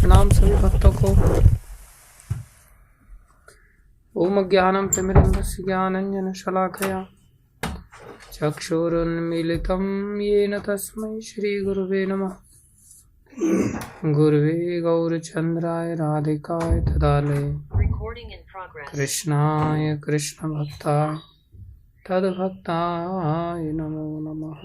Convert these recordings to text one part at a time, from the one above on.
प्रणाम सभी भक्तों को। ओम ज्ञानं तिमिरन्धस्य ज्ञानाञ्जनशलाकया चक्षुरुन्मीलितं येन तस्मै श्रीगुरुवे नमः। गुरुवे गौरचन्द्राय राधिकाय तदालये कृष्णाय कृष्णभक्ताय तद्भक्ताय नमो नमः।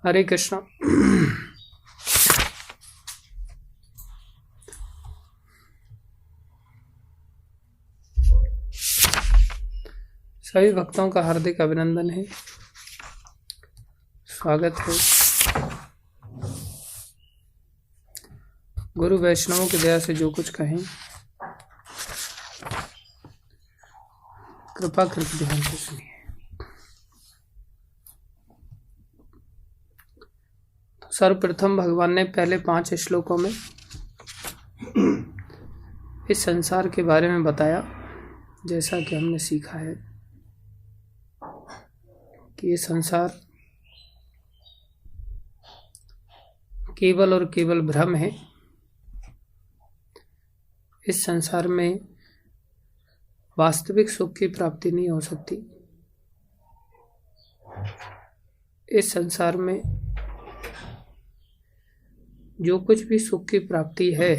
हरे कृष्ण। सभी भक्तों का हार्दिक अभिनंदन है, स्वागत है। गुरु वैष्णवों की दया से जो कुछ कहें कृपा करके ध्यान से सुनिए। सर्वप्रथम भगवान ने पहले 5 श्लोकों में इस संसार के बारे में बताया। जैसा कि हमने सीखा है कि ये संसार केवल और केवल भ्रम है। इस संसार में वास्तविक सुख की प्राप्ति नहीं हो सकती। इस संसार में जो कुछ भी सुख की प्राप्ति है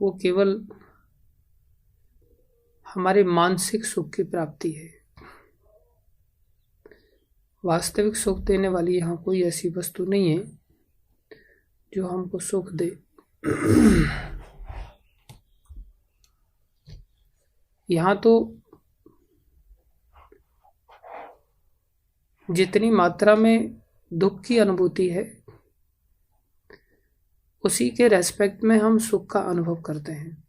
वो केवल हमारे मानसिक सुख की प्राप्ति है। वास्तविक सुख देने वाली यहाँ कोई ऐसी वस्तु नहीं है जो हमको सुख दे। यहाँ तो जितनी मात्रा में दुख की अनुभूति है उसी के रेस्पेक्ट में हम सुख का अनुभव करते हैं।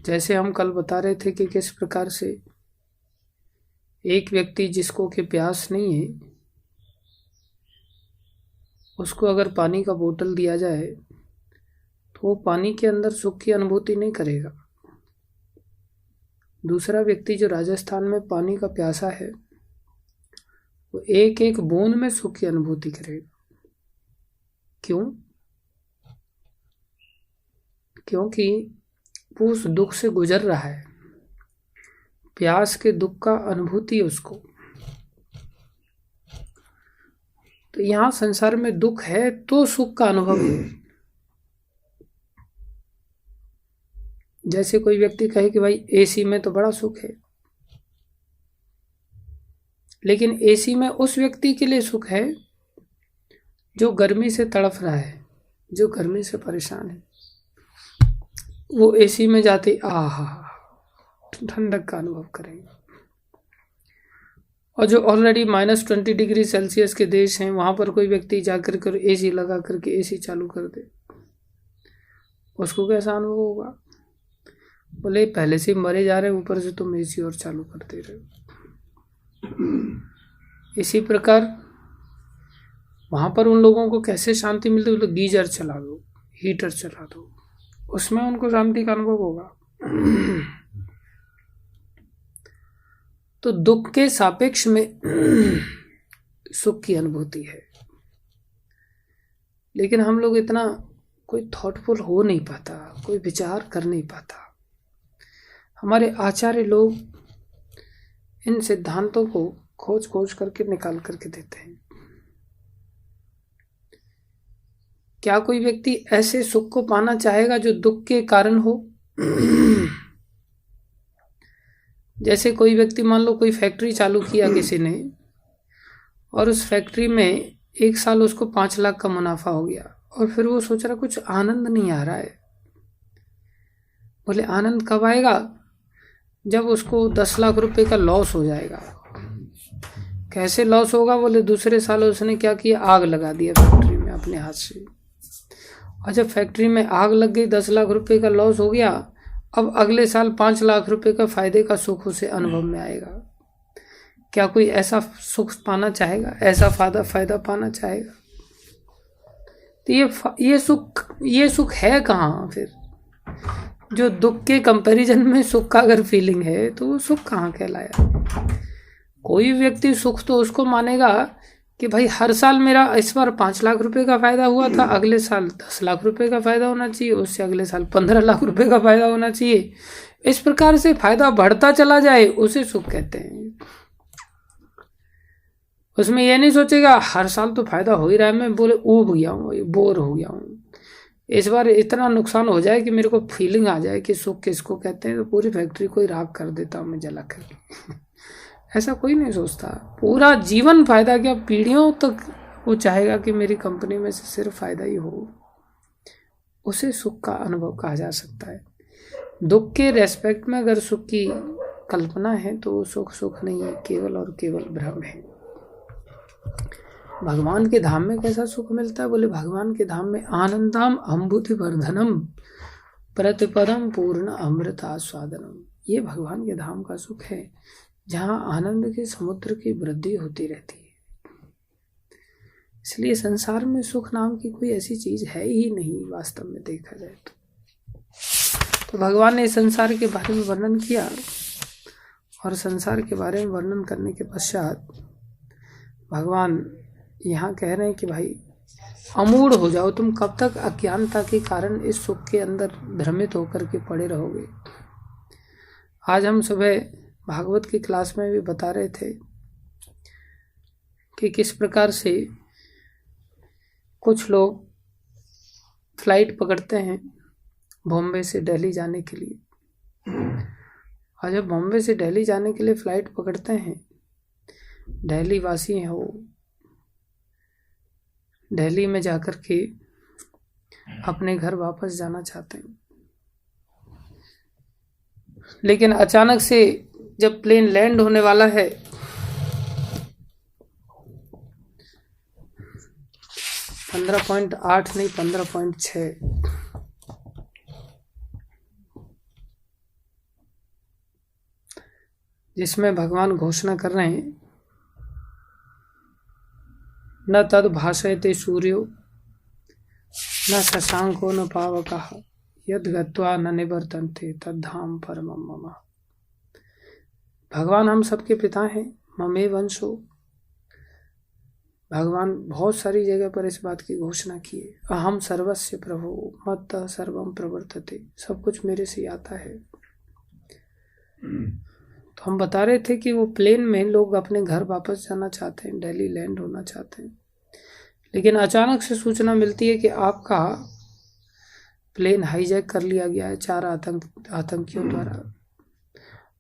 जैसे हम कल बता रहे थे कि किस प्रकार से एक व्यक्ति जिसको कि प्यास नहीं है उसको अगर पानी का बोतल दिया जाए तो वो पानी के अंदर सुख की अनुभूति नहीं करेगा। दूसरा व्यक्ति जो राजस्थान में पानी का प्यासा है वो एक एक बूंद में सुख की अनुभूति करेगा। क्यों? क्योंकि वो उस दुख से गुजर रहा है। प्यास के दुख का अनुभूति है उसको। तो यहाँ संसार में दुख है तो सुख का अनुभव है। जैसे कोई व्यक्ति कहे कि भाई एसी में तो बड़ा सुख है, लेकिन एसी में उस व्यक्ति के लिए सुख है जो गर्मी से तड़फ रहा है, जो गर्मी से परेशान है। वो एसी में जाते आहा ठंडक का अनुभव करेंगे। और जो ऑलरेडी -20 डिग्री सेल्सियस के देश हैं वहां पर कोई व्यक्ति जाकर कर एसी लगा करके एसी चालू कर दे, उसको कैसा अनुभव होगा? बोले पहले से मरे जा रहे हैं, ऊपर से तुम एसी और चालू करते रहे। इसी प्रकार वहां पर उन लोगों को कैसे शांति मिलती है? तो गीजर चला दो, हीटर चला दो, उसमें उनको शांति का अनुभव होगा। तो दुख के सापेक्ष में सुख की अनुभूति है। लेकिन हम लोग इतना कोई थॉटफुल हो नहीं पाता, कोई विचार कर नहीं पाता। हमारे आचार्य लोग इन सिद्धांतों को खोज खोज करके निकाल करके देते हैं। क्या कोई व्यक्ति ऐसे सुख को पाना चाहेगा जो दुख के कारण हो? जैसे कोई व्यक्ति मान लो कोई फैक्ट्री चालू किया किसी ने और उस फैक्ट्री में 1 साल उसको 5 लाख का मुनाफा हो गया और फिर वो सोच रहा कुछ आनंद नहीं आ रहा है। बोले आनंद कब आएगा? जब उसको 10 लाख रुपए का लॉस हो जाएगा। कैसे लॉस होगा? बोले दूसरे साल उसने क्या किया, आग लगा दिया फैक्ट्री में अपने हाथ से। और जब फैक्ट्री में आग लग गई, 10 लाख रुपए का लॉस हो गया, अब अगले साल 5 लाख रुपए का फायदे का सुख उसे अनुभव में आएगा। क्या कोई ऐसा सुख पाना चाहेगा, ऐसा फायदा पाना चाहेगा? तो ये सुख है कहाँ? फिर जो दुख के कंपैरिजन में सुख का अगर फीलिंग है तो वो सुख कहाँ कहलाया। कोई व्यक्ति सुख तो उसको मानेगा कि भाई हर साल मेरा इस बार 5 लाख रुपए का फायदा हुआ था, अगले साल 10 लाख रुपए का फायदा होना चाहिए, उससे अगले साल 15 लाख रुपए का फायदा होना चाहिए। इस प्रकार से फायदा बढ़ता चला जाए उसे सुख कहते हैं। उसमें यह नहीं सोचेगा हर साल तो फायदा हो ही रहा है, मैं बोले ऊब गया हूँ, बोर हो गया हूँ, इस बार इतना नुकसान हो जाए कि मेरे को फीलिंग आ जाए कि सुख किसको कहते हैं, तो पूरी फैक्ट्री को ही राख कर देता हूँ मैं जला करके। ऐसा कोई नहीं सोचता। पूरा जीवन फायदा क्या, पीढ़ियों तक वो चाहेगा कि मेरी कंपनी में से सिर्फ फायदा ही हो, उसे सुख का अनुभव कहा जा सकता है। दुख के रेस्पेक्ट में अगर सुख की कल्पना है तो सुख नहीं है, केवल और केवल भ्रम है। भगवान के धाम में कैसा सुख मिलता है, बोले भगवान के धाम में आनंदम अम्बुधि वर्धनम प्रतिपदम पूर्ण अमृत आस्वादनम। ये भगवान के धाम का सुख है जहाँ आनंद के समुद्र की वृद्धि होती रहती है। इसलिए संसार में सुख नाम की कोई ऐसी चीज है ही नहीं वास्तव में देखा जाए तो भगवान ने संसार के बारे में वर्णन किया, और संसार के बारे में वर्णन करने के पश्चात भगवान यहाँ कह रहे हैं कि भाई अमूढ़ हो जाओ, तुम कब तक अज्ञानता के कारण इस सुख के अंदर भ्रमित होकर के पड़े रहोगे। आज हम सुबह भागवत की क्लास में भी बता रहे थे कि किस प्रकार से कुछ लोग फ्लाइट पकड़ते हैं बॉम्बे से दिल्ली जाने के लिए, और जब बॉम्बे से दिल्ली जाने के लिए फ्लाइट पकड़ते हैं, दिल्ली वासी हैं वो, दिल्ली में जाकर के अपने घर वापस जाना चाहते हैं, लेकिन अचानक से जब प्लेन लैंड होने वाला है, 15.8 नहीं 15.6, जिसमें भगवान घोषणा कर रहे हैं न तद भाषयते सूर्यो न शशांको न पावकः यद गत्वा न निवर्तन्ते तद्धाम परमं मम। भगवान हम सबके पिता हैं, ममे वंशो। भगवान बहुत सारी जगह पर इस बात की घोषणा की है, अहम सर्वस्य प्रभो मत्तः सर्वं प्रवर्तते, सब कुछ मेरे से आता है। तो हम बता रहे थे कि वो प्लेन में लोग अपने घर वापस जाना चाहते हैं, दिल्ली लैंड होना चाहते हैं, लेकिन अचानक से सूचना मिलती है कि आपका प्लेन हाईजैक कर लिया गया है 4 आतंकियों द्वारा,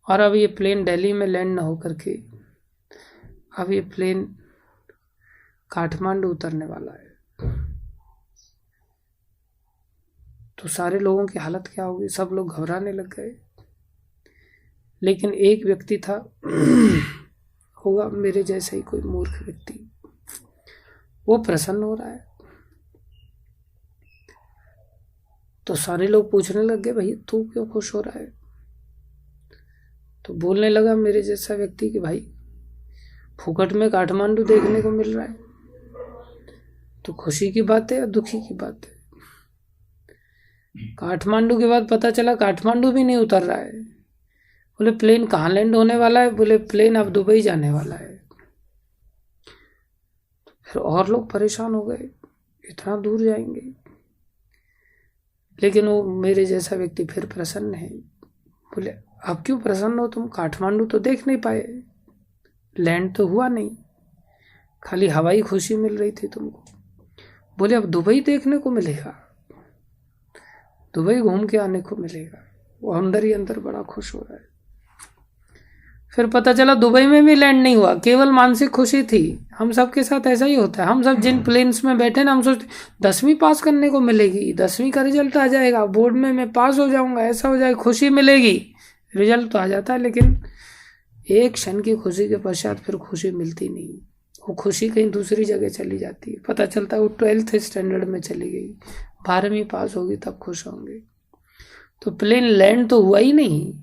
और अब ये प्लेन दिल्ली में लैंड न होकर के अब ये प्लेन काठमांडू उतरने वाला है। तो सारे लोगों की हालत क्या होगी, सब लोग घबराने लग गए। लेकिन एक व्यक्ति था, होगा मेरे जैसा ही कोई मूर्ख व्यक्ति, वो प्रसन्न हो रहा है। तो सारे लोग पूछने लग गए भाई तू क्यों खुश हो रहा है। तो बोलने लगा मेरे जैसा व्यक्ति कि भाई फुकट में काठमांडू देखने को मिल रहा है, तो खुशी की बात है या दुखी की बात है। काठमांडू के बाद पता चला काठमांडू भी नहीं उतर रहा है। बोले प्लेन कहाँ लैंड होने वाला है, बोले प्लेन अब दुबई जाने वाला है। फिर और लोग परेशान हो गए, इतना दूर जाएंगे। लेकिन वो मेरे जैसा व्यक्ति फिर प्रसन्न है। बोले अब क्यों प्रसन्न हो तुम, काठमांडू तो देख नहीं पाए, लैंड तो हुआ नहीं, खाली हवाई खुशी मिल रही थी तुमको। बोले अब दुबई देखने को मिलेगा, दुबई घूम के आने को मिलेगा। वो अंदर ही अंदर बड़ा खुश हो रहा है। फिर पता चला दुबई में भी लैंड नहीं हुआ, केवल मानसिक खुशी थी। हम सब के साथ ऐसा ही होता है। हम सब जिन प्लेन्स में बैठे ना, हम सोचते 10वीं पास करने को मिलेगी, 10वीं का रिजल्ट आ जाएगा, बोर्ड में मैं पास हो जाऊंगा, ऐसा हो जाएगा, खुशी मिलेगी। रिजल्ट तो आ जाता है, लेकिन एक क्षण की खुशी के पश्चात फिर खुशी मिलती नहीं। वो खुशी कहीं दूसरी जगह चली जाती है। पता चलता है वो 12th स्टैंडर्ड में चली गई, 12वीं पास होगी तब खुश होंगे। तो प्लेन लैंड तो हुआ ही नहीं,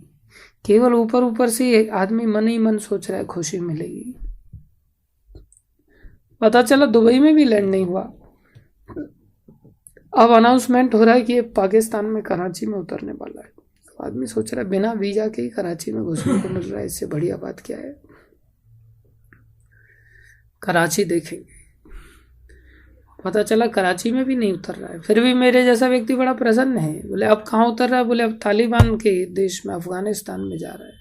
केवल ऊपर ऊपर से आदमी मन ही मन सोच रहा है खुशी मिलेगी। पता चला दुबई में भी लैंड नहीं हुआ। अब अनाउंसमेंट हो रहा है कि ये पाकिस्तान में कराची में उतरने वाला है। तो आदमी सोच रहा है बिना वीजा के ही कराची में घुसने को मिल रहा है, इससे बढ़िया बात क्या है। कराची देखेंगे, पता चला कराची में भी नहीं उतर रहा है। फिर भी मेरे जैसा व्यक्ति बड़ा प्रसन्न है। बोले अब कहाँ उतर रहा है? बोले अब तालिबान के देश में, अफगानिस्तान में जा रहा है।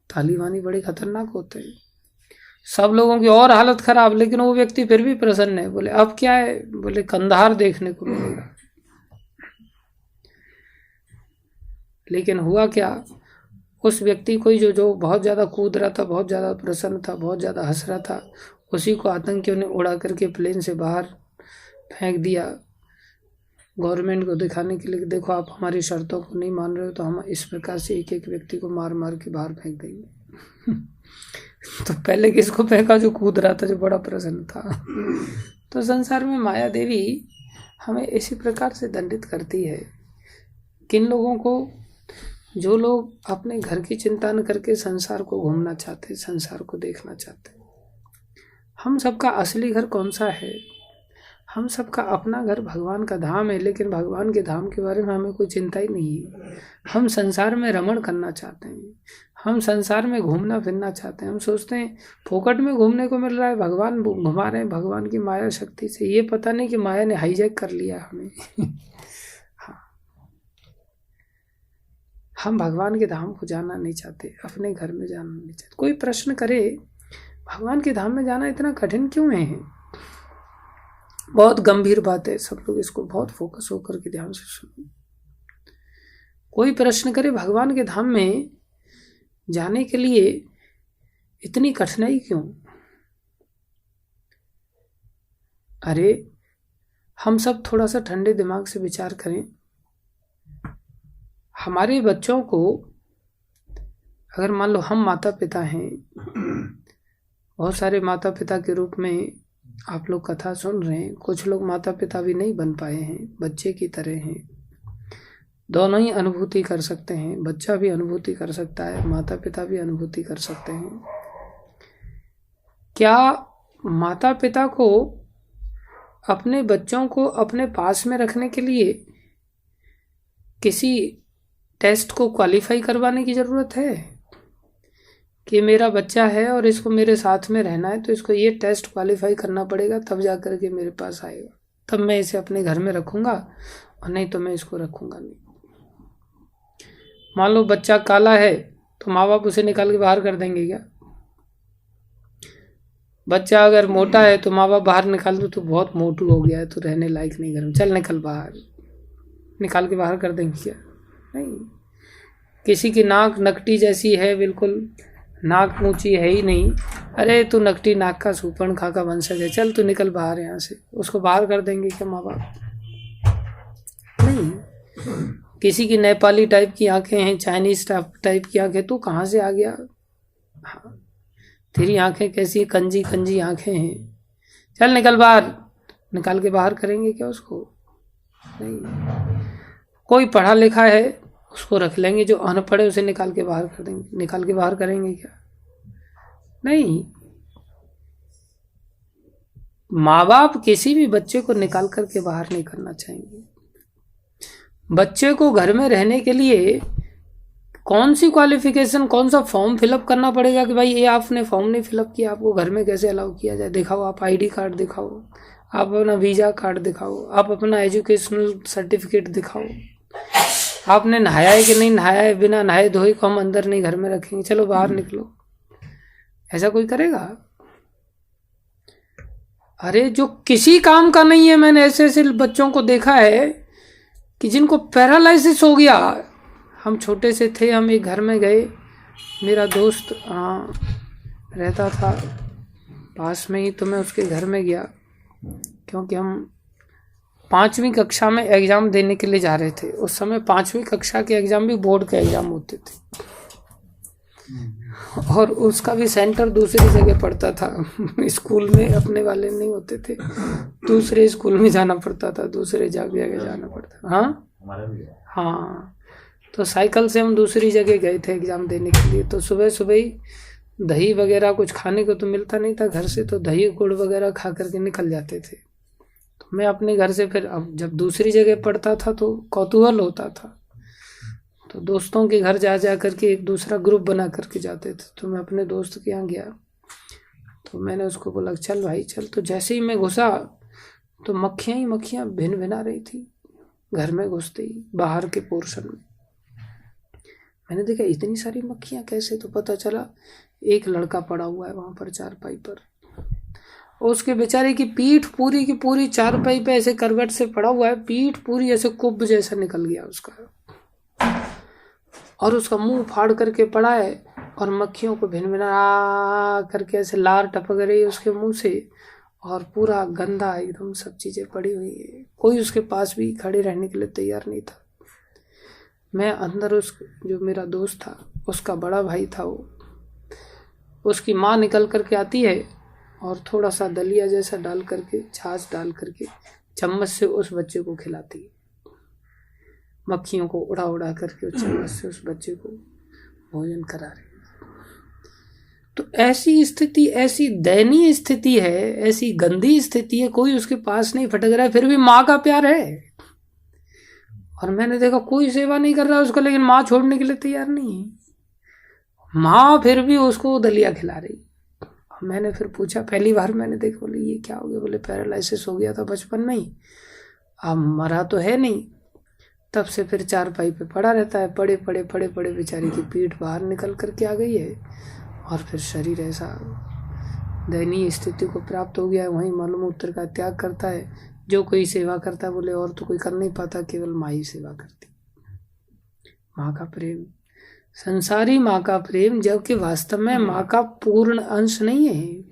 तालिबानी बड़े खतरनाक होते हैं, सब लोगों की और हालत खराब, लेकिन वो व्यक्ति फिर भी प्रसन्न है। बोले अब क्या है? बोले कंधार देखने को मिलेगा। लेकिन हुआ क्या, उस व्यक्ति को जो बहुत ज़्यादा कूद रहा था, बहुत ज़्यादा प्रसन्न था, बहुत ज़्यादा हंस रहा था, उसी को आतंकियों ने उड़ा करके प्लेन से बाहर फेंक दिया, गवर्नमेंट को दिखाने के लिए देखो आप हमारी शर्तों को नहीं मान रहे हो तो हम इस प्रकार से एक एक व्यक्ति को मार मार के बाहर फेंक देंगे। तो पहले किसको फेंका? जो कूद रहा था, जो बड़ा प्रसन्न था। तो संसार में माया देवी हमें इसी प्रकार से दंडित करती है। किन लोगों को? जो लोग अपने घर की चिंता न करके संसार को घूमना चाहते, संसार को देखना चाहते। हम सबका असली घर कौन सा है? हम सबका अपना घर भगवान का धाम है, लेकिन भगवान के धाम के बारे में हमें कोई चिंता ही नहीं है। हम संसार में रमण करना चाहते हैं, हम संसार में घूमना फिरना चाहते हैं। हम सोचते हैं फोकट में घूमने को मिल रहा है, भगवान घुमा रहे हैं भगवान की माया शक्ति से। ये पता नहीं कि माया ने हाईजैक कर लिया हमें। हाँ, हम भगवान के धाम को जाना नहीं चाहते, अपने घर में जाना नहीं चाहते। कोई प्रश्न करे भगवान के धाम में जाना इतना कठिन क्यों है? बहुत गंभीर बात है, सब लोग इसको बहुत फोकस होकर के ध्यान से सुनो। कोई प्रश्न करे भगवान के धाम में जाने के लिए इतनी कठिनाई क्यों? अरे हम सब थोड़ा सा ठंडे दिमाग से विचार करें। हमारे बच्चों को अगर मान लो हम माता पिता हैं, बहुत सारे माता पिता के रूप में आप लोग कथा सुन रहे हैं, कुछ लोग माता पिता भी नहीं बन पाए हैं, बच्चे की तरह हैं। दोनों ही अनुभूति कर सकते हैं, बच्चा भी अनुभूति कर सकता है, माता पिता भी अनुभूति कर सकते हैं। क्या माता पिता को अपने बच्चों को अपने पास में रखने के लिए किसी टेस्ट को क्वालिफाई करवाने की ज़रूरत है कि मेरा बच्चा है और इसको मेरे साथ में रहना है, तो इसको ये टेस्ट क्वालिफाई करना पड़ेगा, तब जा कर के मेरे पास आएगा, तब मैं इसे अपने घर में रखूँगा, और नहीं तो मैं इसको रखूँगा नहीं। मान लो बच्चा काला है तो माँ बाप उसे निकाल के बाहर कर देंगे क्या? बच्चा अगर मोटा है तो माँ बाप बाहर निकाल दो, तो बहुत मोटू हो गया है, तो रहने लायक नहीं घर में, चल निकल बाहर, निकाल के बाहर कर देंगे क्या? नहीं। किसी की नाक नकटी जैसी है, बिल्कुल नाक ऊंची है ही नहीं, अरे तू नकटी नाक का सूपन खा का वंशज है, चल तू निकल बाहर यहाँ से, उसको बाहर कर देंगे क्या माँ बाप? नहीं। किसी की नेपाली टाइप की आंखें हैं, चाइनीज टाइप की आंखें, तू कहाँ से आ गया? हाँ, तेरी आंखें कैसी कंजी कंजी आंखें हैं, चल निकल बाहर, निकाल के बाहर करेंगे क्या उसको? नहीं। कोई पढ़ा लिखा है उसको रख लेंगे, जो अनपढ़ है उसे निकाल के बाहर कर देंगे, निकाल के बाहर करेंगे क्या? नहीं। माँ बाप किसी भी बच्चे को निकाल करके बाहर नहीं करना चाहेंगे। बच्चे को घर में रहने के लिए कौन सी क्वालिफिकेशन, कौन सा फॉर्म फिलअप करना पड़ेगा कि भाई ये आपने फॉर्म नहीं फिलअप किया, आपको घर में कैसे अलाउ किया जाए? दिखाओ, आप आईडी कार्ड दिखाओ, आप अपना वीजा कार्ड दिखाओ, आप अपना एजुकेशनल सर्टिफिकेट दिखाओ, आपने नहाया है कि नहीं नहाया है, बिना नहाए धोए को हम अंदर नहीं घर में रखेंगे, चलो बाहर निकलो। ऐसा कोई करेगा? अरे जो किसी काम का नहीं है, मैंने ऐसे ऐसे बच्चों को देखा है कि जिनको पैरालिसिस हो गया। हम छोटे से थे, हम एक घर में गए, मेरा दोस्त रहता था पास में ही, तो मैं उसके घर में गया, क्योंकि हम 5वीं कक्षा में एग्ज़ाम देने के लिए जा रहे थे। उस समय 5वीं कक्षा के एग्ज़ाम भी बोर्ड के एग्ज़ाम होते थे, और उसका भी सेंटर दूसरी जगह पड़ता था। स्कूल में अपने वाले नहीं होते थे, दूसरे स्कूल में जाना पड़ता था, दूसरे जगह जाना पड़ता। हाँ, तो साइकिल से हम दूसरी जगह गए थे एग्ज़ाम देने के लिए। तो सुबह सुबह ही दही वगैरह कुछ खाने को तो मिलता नहीं था घर से, तो दही गुड़ वगैरह खा करके निकल जाते थे। तो मैं अपने घर से फिर अब जब दूसरी जगह पढ़ता था तो कौतूहल होता था, तो दोस्तों के घर जा जा करके एक दूसरा ग्रुप बना करके जाते थे। तो मैं अपने दोस्त के यहाँ गया, तो मैंने उसको बोला चल भाई चल। तो जैसे ही मैं घुसा तो मक्खियाँ ही मक्खियाँ भिन भिना रही थी घर में घुसते ही, बाहर के पोर्शन में। मैंने देखा इतनी सारी मक्खियाँ कैसे, तो पता चला एक लड़का पड़ा हुआ है वहाँ पर चारपाई पर, उसके बेचारे की पीठ पूरी की पूरी चारपाई पे ऐसे करवट से पड़ा हुआ है, पीठ पूरी ऐसे कुब जैसा निकल गया उसका, और उसका मुंह फाड़ करके पड़ा है, और मक्खियों को भिनभिना करके ऐसे लार टपक रही है उसके मुंह से, और पूरा गंदा एकदम सब चीजें पड़ी हुई है। कोई उसके पास भी खड़े रहने के लिए तैयार नहीं था। मैं अंदर उस जो मेरा दोस्त था उसका बड़ा भाई था, वो उसकी माँ निकल करके आती है और थोड़ा सा दलिया जैसा डाल करके, छाछ डाल करके चम्मच से उस बच्चे को खिलाती है। मक्खियों को उड़ा उड़ा करके उस चम्मच से उस बच्चे को भोजन करा रही। तो ऐसी स्थिति, ऐसी दयनीय स्थिति है, ऐसी गंदी स्थिति है, कोई उसके पास नहीं फटक रहा है, फिर भी माँ का प्यार है। और मैंने देखा कोई सेवा नहीं कर रहा उसको, लेकिन माँ छोड़ने के लिए तैयार नहीं है। माँ फिर भी उसको दलिया खिला रही। मैंने फिर पूछा, पहली बार मैंने देखा, बोले ये क्या हो गया? बोले पैरालिसिस हो गया था बचपन में ही, अब मरा तो है नहीं, तब से फिर चारपाई पे पड़ा रहता है। पड़े पड़े बेचारे की पीठ बाहर निकल करके आ गई है, और फिर शरीर ऐसा दयनीय स्थिति को प्राप्त हो गया है। वहीं मलमूत्र का त्याग करता है। जो कोई सेवा करता है, बोले और तो कोई कर नहीं पाता, केवल माँ ही सेवा करती। माँ का प्रेम, संसारी माँ का प्रेम, जबकि वास्तव में माँ का पूर्ण अंश नहीं है।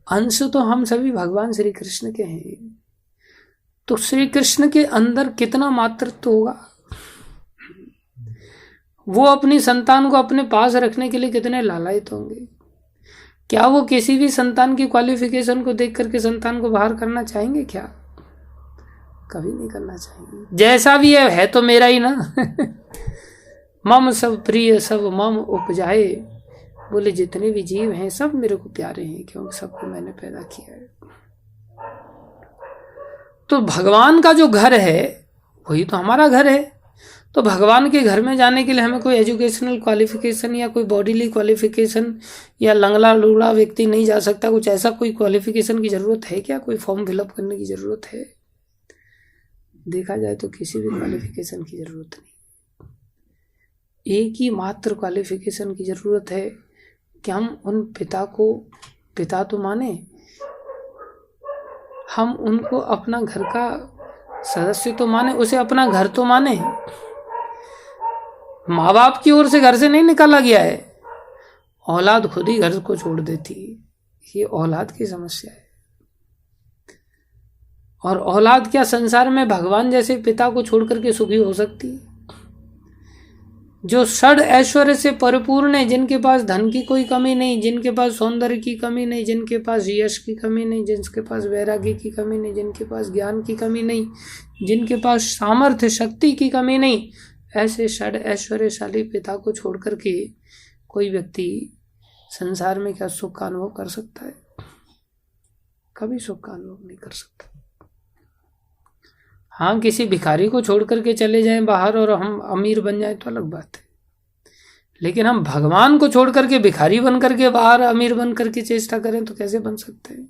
अंश तो हम सभी भगवान श्री कृष्ण के हैं। तो श्री कृष्ण के अंदर कितना मातृत्व होगा? वो अपनी संतान को अपने पास रखने के लिए कितने लालायित होंगे? क्या वो किसी भी संतान की क्वालिफिकेशन को देख करके संतान को बाहर करना चाहेंगे? क्या कभी नहीं करना चाहेंगे। जैसा भी है तो मेरा ही ना। मम सब प्रिय सब मम उपजाए, बोले जितने भी जीव हैं सब मेरे को प्यारे हैं, क्योंकि सबको मैंने पैदा किया है। तो भगवान का जो घर है वही तो हमारा घर है। तो भगवान के घर में जाने के लिए हमें कोई एजुकेशनल क्वालिफिकेशन या कोई बॉडीली क्वालिफिकेशन या लंगड़ा लूड़ा व्यक्ति नहीं जा सकता। कुछ ऐसा कोई क्वालिफिकेशन की जरूरत है क्या? कोई फॉर्म फिलअप करने की जरूरत है? देखा जाए तो किसी भी क्वालिफिकेशन की जरूरत नहीं। एक ही मात्र क्वालिफिकेशन की जरूरत है कि हम उन पिता को पिता तो माने, हम उनको अपना घर का सदस्य तो माने, उसे अपना घर तो माने। माँ बाप की ओर से घर से नहीं निकाला गया है, औलाद खुद ही घर को छोड़ देती है। ये औलाद की समस्या है। और औलाद क्या संसार में भगवान जैसे पिता को छोड़ करके सुखी हो सकती है? जो षड ऐश्वर्य से परिपूर्ण है, जिनके पास धन की कोई कमी नहीं, जिनके पास सौंदर्य की कमी नहीं, जिनके पास यश की कमी नहीं, जिनके पास वैराग्य की कमी नहीं, जिनके पास ज्ञान की कमी नहीं, जिनके पास सामर्थ्य शक्ति की कमी नहीं, ऐसे षड ऐश्वर्यशाली पिता को छोड़ करके कोई व्यक्ति संसार में क्या सुख का अनुभव कर सकता है? कभी सुख का अनुभव नहीं कर सकता। हाँ, किसी भिखारी को छोड़ करके चले जाएं बाहर और हम अमीर बन जाएं तो अलग बात है, लेकिन हम भगवान को छोड़ करके भिखारी बन करके बाहर अमीर बन करके चेष्टा करें तो कैसे बन सकते हैं?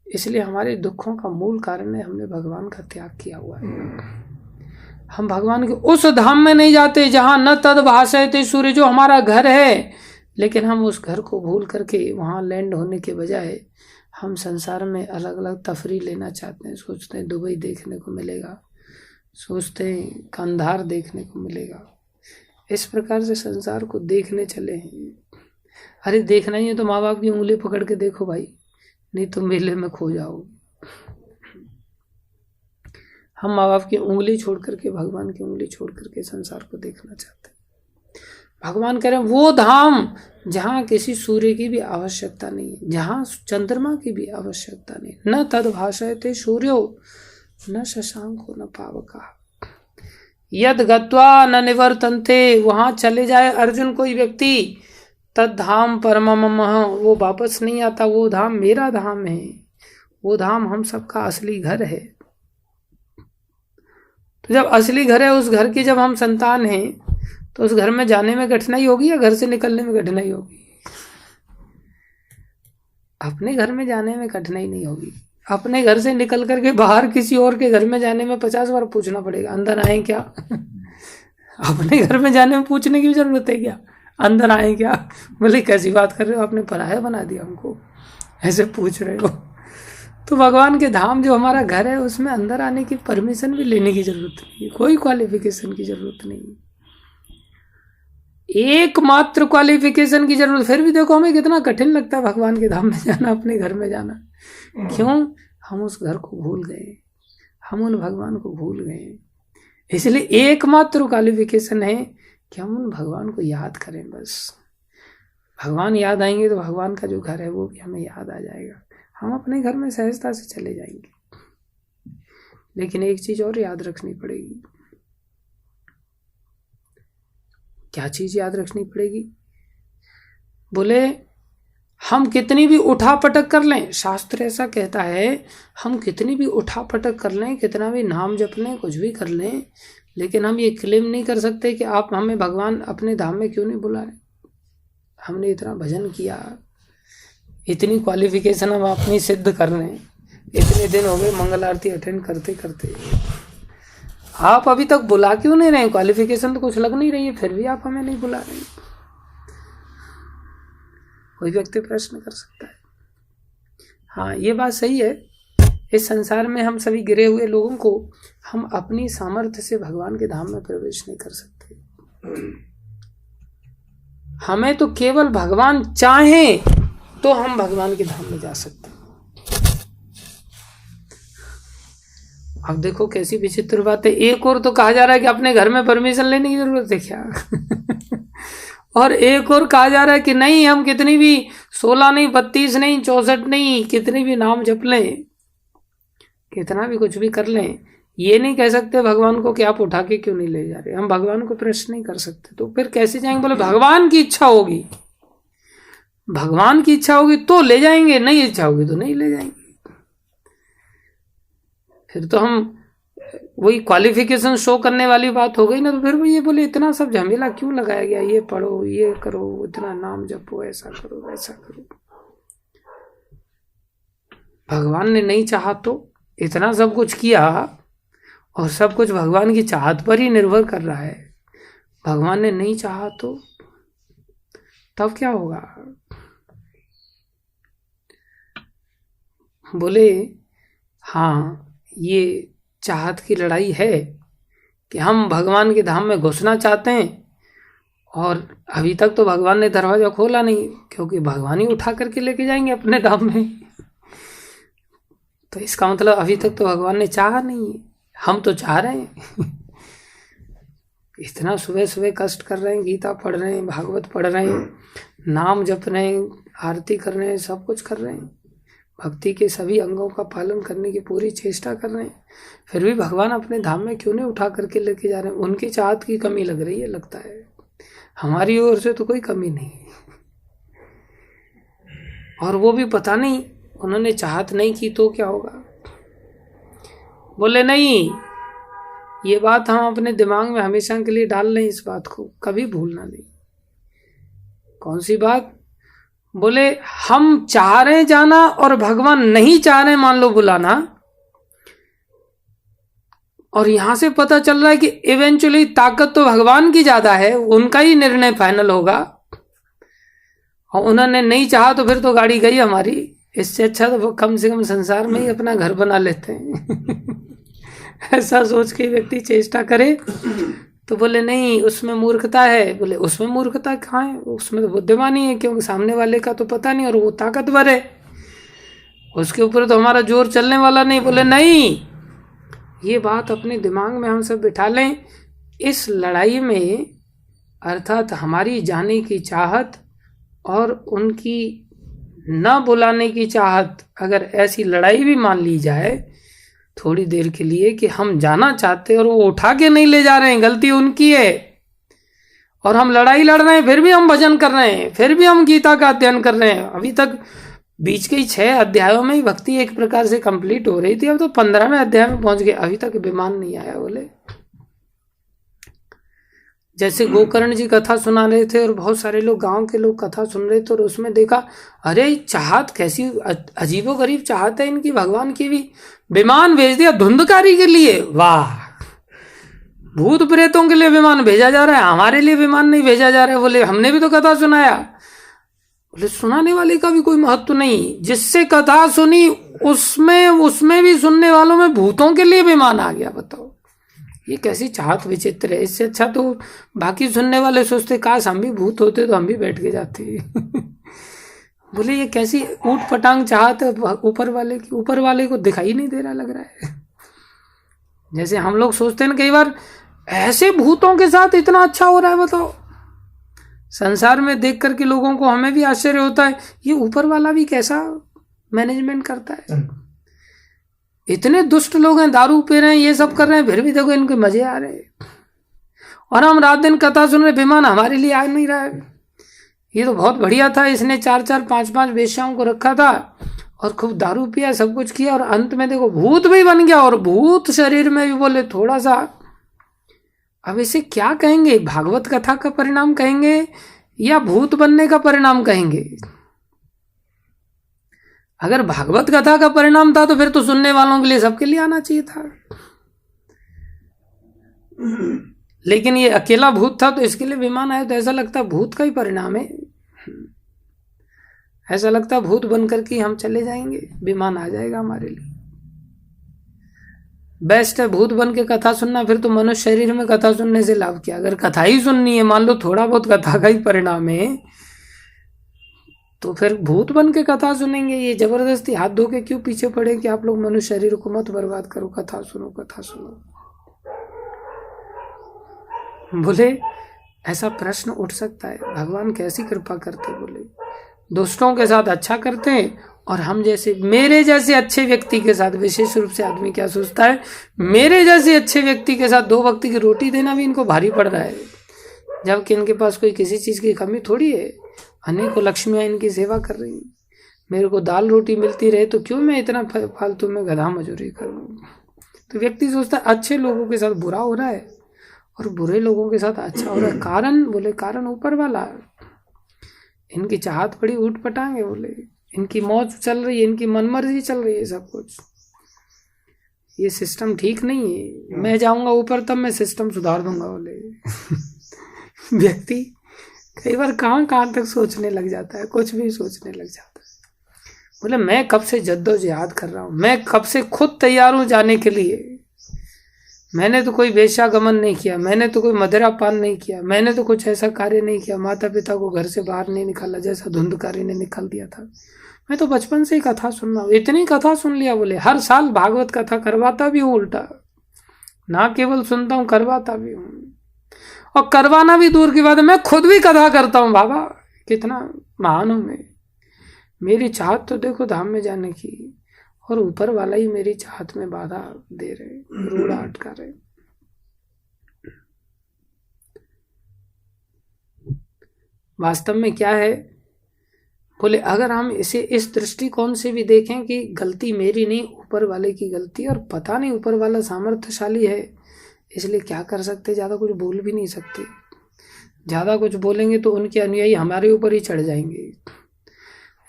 इसलिए हमारे दुखों का मूल कारण है हमने भगवान का त्याग किया हुआ है। हम भगवान के उस धाम में नहीं जाते जहां न तद भासते सूर्य, जो हमारा घर है, लेकिन हम उस घर को भूल करके वहां लैंड होने के बजाय हम संसार में अलग अलग तफरी लेना चाहते हैं। सोचते हैं दुबई देखने को मिलेगा, सोचते हैं कंधार देखने को मिलेगा। इस प्रकार से संसार को देखने चले हैं। अरे देखना ही है तो माँ बाप की उंगली पकड़ के देखो भाई, नहीं तो मेले में खो जाओगे। हम माँ बाप की उंगली छोड़ करके, भगवान की उंगली छोड़ करके संसार को देखना चाहते हैं। भगवान कह रहे हैं वो धाम जहाँ किसी सूर्य की भी आवश्यकता नहीं, जहाँ चंद्रमा की भी आवश्यकता नहीं। न तद भाषयते सूर्यो न शशांको न पावका यद गत्वा न निवर्तन्ते। वहां चले जाए अर्जुन कोई व्यक्ति तद धाम परमम मम, वो वापस नहीं आता, वो धाम मेरा धाम है, वो धाम हम सबका असली घर है। तो जब असली घर है, उस घर की जब हम संतान हैं, तो उस घर में जाने में कठिनाई होगी या घर से निकलने में कठिनाई होगी? अपने घर में जाने में कठिनाई नहीं होगी। अपने घर से निकल करके बाहर किसी और के घर में जाने में 50 बार पूछना पड़ेगा, अंदर आए क्या? अपने घर में जाने में पूछने की जरूरत है क्या, अंदर आए क्या? बोले कैसी बात कर रहे हो, आपने पराया बना दिया हमको, ऐसे पूछ रहे हो। तो भगवान के धाम जो हमारा घर है, उसमें अंदर आने की परमिशन भी लेने की जरूरत नहीं, कोई क्वालिफिकेशन की जरूरत नहीं, एकमात्र क्वालिफिकेशन की जरूरत। फिर भी देखो हमें कितना कठिन लगता है भगवान के धाम में जाना, अपने घर में जाना। क्यों? हम उस घर को भूल गए, हम उन भगवान को भूल गए। इसलिए एकमात्र क्वालिफिकेशन है कि हम उन भगवान को याद करें। बस भगवान याद आएंगे तो भगवान का जो घर है वो भी हमें याद आ जाएगा, हम अपने घर में सहजता से चले जाएंगे। लेकिन एक चीज और याद रखनी पड़ेगी। क्या चीज याद रखनी पड़ेगी? बोले हम कितनी भी उठा पटक कर लें, शास्त्र ऐसा कहता है, हम कितनी भी उठा पटक कर लें, कितना भी नाम जप लें, कुछ भी कर लें, लेकिन हम ये क्लेम नहीं कर सकते कि आप हमें भगवान अपने धाम में क्यों नहीं बुला रहे। हमने इतना भजन किया, इतनी क्वालिफिकेशन हम अपनी सिद्ध कर रहे हैं, इतने दिन हो गए मंगल आरती अटेंड करते करते, आप अभी तक बुला क्यों नहीं रहे? क्वालिफिकेशन तो कुछ लग नहीं रही है, फिर भी आप हमें नहीं बुला रहे। कोई व्यक्ति प्रश्न कर सकता है। हाँ, ये बात सही है, इस संसार में हम सभी गिरे हुए लोगों को हम अपनी सामर्थ्य से भगवान के धाम में प्रवेश नहीं कर सकते। हमें तो केवल भगवान चाहे तो हम भगवान के धाम में जा सकते हैं। अब देखो कैसी विचित्र बात है, एक और तो कहा जा रहा है कि अपने घर में परमिशन लेने की जरूरत है क्या? और एक और कहा जा रहा है कि नहीं, हम कितनी भी 16 नहीं, 32 नहीं, 64 नहीं, कितनी भी नाम जप लें, कितना भी कुछ भी कर लें, ये नहीं कह सकते भगवान को कि आप उठा के क्यों नहीं ले जा रहे। हम भगवान को प्रश्न नहीं कर सकते, तो फिर कैसे जाएंगे? बोले भगवान की इच्छा होगी, भगवान की इच्छा होगी तो ले जाएंगे, नहीं इच्छा होगी तो नहीं ले जाएंगे। फिर तो हम वही क्वालिफिकेशन शो करने वाली बात हो गई ना। तो फिर वो ये बोले इतना सब झमेला क्यों लगाया गया, ये पढ़ो, ये करो, इतना नाम जपो, ऐसा करो, वैसा करो। भगवान ने नहीं चाहा तो इतना सब कुछ किया, और सब कुछ भगवान की चाहत पर ही निर्भर कर रहा है। भगवान ने नहीं चाहा तो तब क्या होगा? बोले हाँ, ये चाहत की लड़ाई है कि हम भगवान के धाम में घुसना चाहते हैं, और अभी तक तो भगवान ने दरवाजा खोला नहीं, क्योंकि भगवान ही उठा करके लेके जाएंगे अपने धाम में। तो इसका मतलब अभी तक तो भगवान ने चाहा नहीं है, हम तो चाह रहे हैं। इतना सुबह सुबह कष्ट कर रहे हैं, गीता पढ़ रहे हैं, भागवत पढ़ रहे हैं, नाम जप रहे हैं, आरती कर रहे हैं, सब कुछ कर रहे हैं, भक्ति के सभी अंगों का पालन करने की पूरी चेष्टा कर रहे हैं, फिर भी भगवान अपने धाम में क्यों नहीं उठा करके लेके जा रहे हैं? उनकी चाहत की कमी लग रही है, लगता है। हमारी ओर से तो कोई कमी नहीं, और वो भी पता नहीं, उन्होंने चाहत नहीं की तो क्या होगा। बोले नहीं, ये बात हम अपने दिमाग में हमेशा के लिए डाल लें, इस बात को कभी भूलना नहीं। कौन सी बात? बोले हम चाह रहे जाना और भगवान नहीं चाह रहे मान लो बुलाना, और यहां से पता चल रहा है कि इवेंचुअली ताकत तो भगवान की ज्यादा है, उनका ही निर्णय फाइनल होगा, और उन्होंने नहीं चाहा तो फिर तो गाड़ी गई हमारी। इससे अच्छा तो वो कम से कम संसार में ही अपना घर बना लेते हैं। ऐसा सोच के व्यक्ति चेष्टा करे तो बोले नहीं, उसमें मूर्खता है। बोले उसमें मूर्खता कहाँ है? उसमें तो बुद्धिमानी है, क्योंकि सामने वाले का तो पता नहीं, और वो ताकतवर है, उसके ऊपर तो हमारा जोर चलने वाला नहीं। बोले नहीं, ये बात अपने दिमाग में हम सब बिठा लें। इस लड़ाई में अर्थात हमारी जाने की चाहत और उनकी न बुलाने की चाहत, अगर ऐसी लड़ाई भी मान ली जाए थोड़ी देर के लिए कि हम जाना चाहते और वो उठा के नहीं ले जा रहे हैं, गलती उनकी है, और हम लड़ाई लड़ रहे हैं, फिर भी हम भजन कर रहे हैं, फिर भी हम गीता का अध्ययन कर रहे हैं। अभी तक बीच के 6 अध्यायों में ही भक्ति एक प्रकार से कंप्लीट हो रही थी, अब तो 15वें अध्याय में पहुंच गए, अभी तक विमान नहीं आया। बोले जैसे गोकर्ण जी कथा सुना रहे थे और बहुत सारे लोग, गांव के लोग कथा सुन रहे थे, और उसमें देखा अरे चाहत कैसी अजीबोगरीब चाहत है इनकी, भगवान की भी। विमान भेज दिया धुंधकारी के लिए, वाह, भूत प्रेतों के लिए विमान भेजा जा रहा है, हमारे लिए विमान नहीं भेजा जा रहा है। बोले हमने भी तो कथा सुनाया। बोले सुनाने वाले का भी कोई महत्व नहीं, जिससे कथा सुनी उसमें भी सुनने वालों में भूतों के लिए विमान आ गया। बताओ ये कैसी चाहत विचित्र है। इससे अच्छा तो बाकी सुनने वाले सोचते काश हम भी भूत होते तो हम भी बैठ के जाते। बोले ये कैसी ऊट पटांग चाहत है ऊपर वाले की, ऊपर वाले को दिखाई नहीं दे रहा लग रहा है। जैसे हम लोग सोचते हैं कई बार ऐसे भूतों के साथ इतना अच्छा हो रहा है। बताओ संसार में देख करके लोगों को हमें भी आश्चर्य होता है, ये ऊपर वाला भी कैसा मैनेजमेंट करता है। इतने दुष्ट लोग हैं, दारू पी रहे हैं, ये सब कर रहे हैं, फिर भी देखो इनके मजे आ रहे हैं। और हम रात दिन कथा सुन रहे, विमान हमारे लिए आ नहीं रहा है। ये तो बहुत बढ़िया था, इसने 4-4 5-5 वेश्याओं को रखा था और खूब दारू पिया, सब कुछ किया, और अंत में देखो भूत भी बन गया, और भूत शरीर में भी। बोले थोड़ा सा, अब इसे क्या कहेंगे, भागवत कथा का परिणाम कहेंगे या भूत बनने का परिणाम कहेंगे? अगर भागवत कथा का परिणाम था तो फिर तो सुनने वालों के लिए, सबके लिए आना चाहिए था। लेकिन ये अकेला भूत था तो इसके लिए विमान आया, तो ऐसा लगता भूत का ही परिणाम है। ऐसा लगता भूत बन करके हम चले जाएंगे, विमान आ जाएगा हमारे लिए। बेस्ट है भूत बन के कथा सुनना, फिर तो मनुष्य शरीर में कथा सुनने से लाभ क्या। अगर कथा ही सुननी है, मान लो थोड़ा बहुत कथा का ही परिणाम है, तो फिर भूत बन के कथा सुनेंगे। ये जबरदस्ती हाथ धो के क्यों पीछे पड़े कि आप लोग मनुष्य शरीर को मत बर्बाद करो, कथा सुनो कथा सुनो। बोले ऐसा प्रश्न उठ सकता है, भगवान कैसी कृपा करते। बोले दुष्टों के साथ अच्छा करते हैं, और हम जैसे मेरे जैसे अच्छे व्यक्ति के साथ, विशेष रूप से आदमी क्या सोचता है, मेरे जैसे अच्छे व्यक्ति के साथ 2 वक्त की रोटी देना भी इनको भारी पड़ रहा है, जबकि इनके पास कोई किसी चीज की कमी थोड़ी है। अनेकों लक्ष्मियां इनकी सेवा कर रही हैं। मेरे को दाल रोटी मिलती रहे तो क्यों मैं इतना फालतू में गधा मजूरी करूं। तो व्यक्ति सोचता है अच्छे लोगों के साथ बुरा हो रहा है और बुरे लोगों के साथ अच्छा हो रहा है। कारण, बोले कारण ऊपर वाला। इनकी चाहत बड़ी ऊट पटांगे, बोले इनकी मौज चल रही है, इनकी मनमर्जी चल रही है सब कुछ। ये सिस्टम ठीक नहीं है। मैं जाऊंगा ऊपर तब मैं सिस्टम सुधार दूंगा। बोले व्यक्ति कई बार कहाँ तक सोचने लग जाता है, कुछ भी सोचने लग जाता है। बोले मैं कब से जद्दोजहद कर रहा हूँ, मैं कब से खुद तैयार हूँ जाने के लिए। मैंने तो कोई वेश्यागमन नहीं किया, मैंने तो कोई मदिरा पान नहीं किया, मैंने तो कुछ ऐसा कार्य नहीं किया, माता पिता को घर से बाहर नहीं निकाला जैसा धुंधकारी ने निकाल दिया था। मैं तो बचपन से ही कथा सुनना हूँ, इतनी कथा सुन लिया। बोले हर साल भागवत कथा करवाता भी हूँ, उल्टा ना केवल सुनता हूँ करवाता भी हूँ। और करवाना भी दूर की बात है, मैं खुद भी कथा करता हूँ। बाबा कितना महान हूं मैं। मेरी चाहत तो देखो धाम में जाने की, और ऊपर वाला ही मेरी चाहत में बाधा दे रहे, रोड़ा अटका रहे। वास्तव में क्या है, बोले अगर हम इसे इस दृष्टिकोण से भी देखें कि गलती मेरी नहीं, ऊपर वाले की गलती, और पता नहीं ऊपर वाला सामर्थ्यशाली है इसलिए क्या कर सकते, ज़्यादा कुछ बोल भी नहीं सकते। ज़्यादा कुछ बोलेंगे तो उनके अनुयायी हमारे ऊपर ही चढ़ जाएंगे।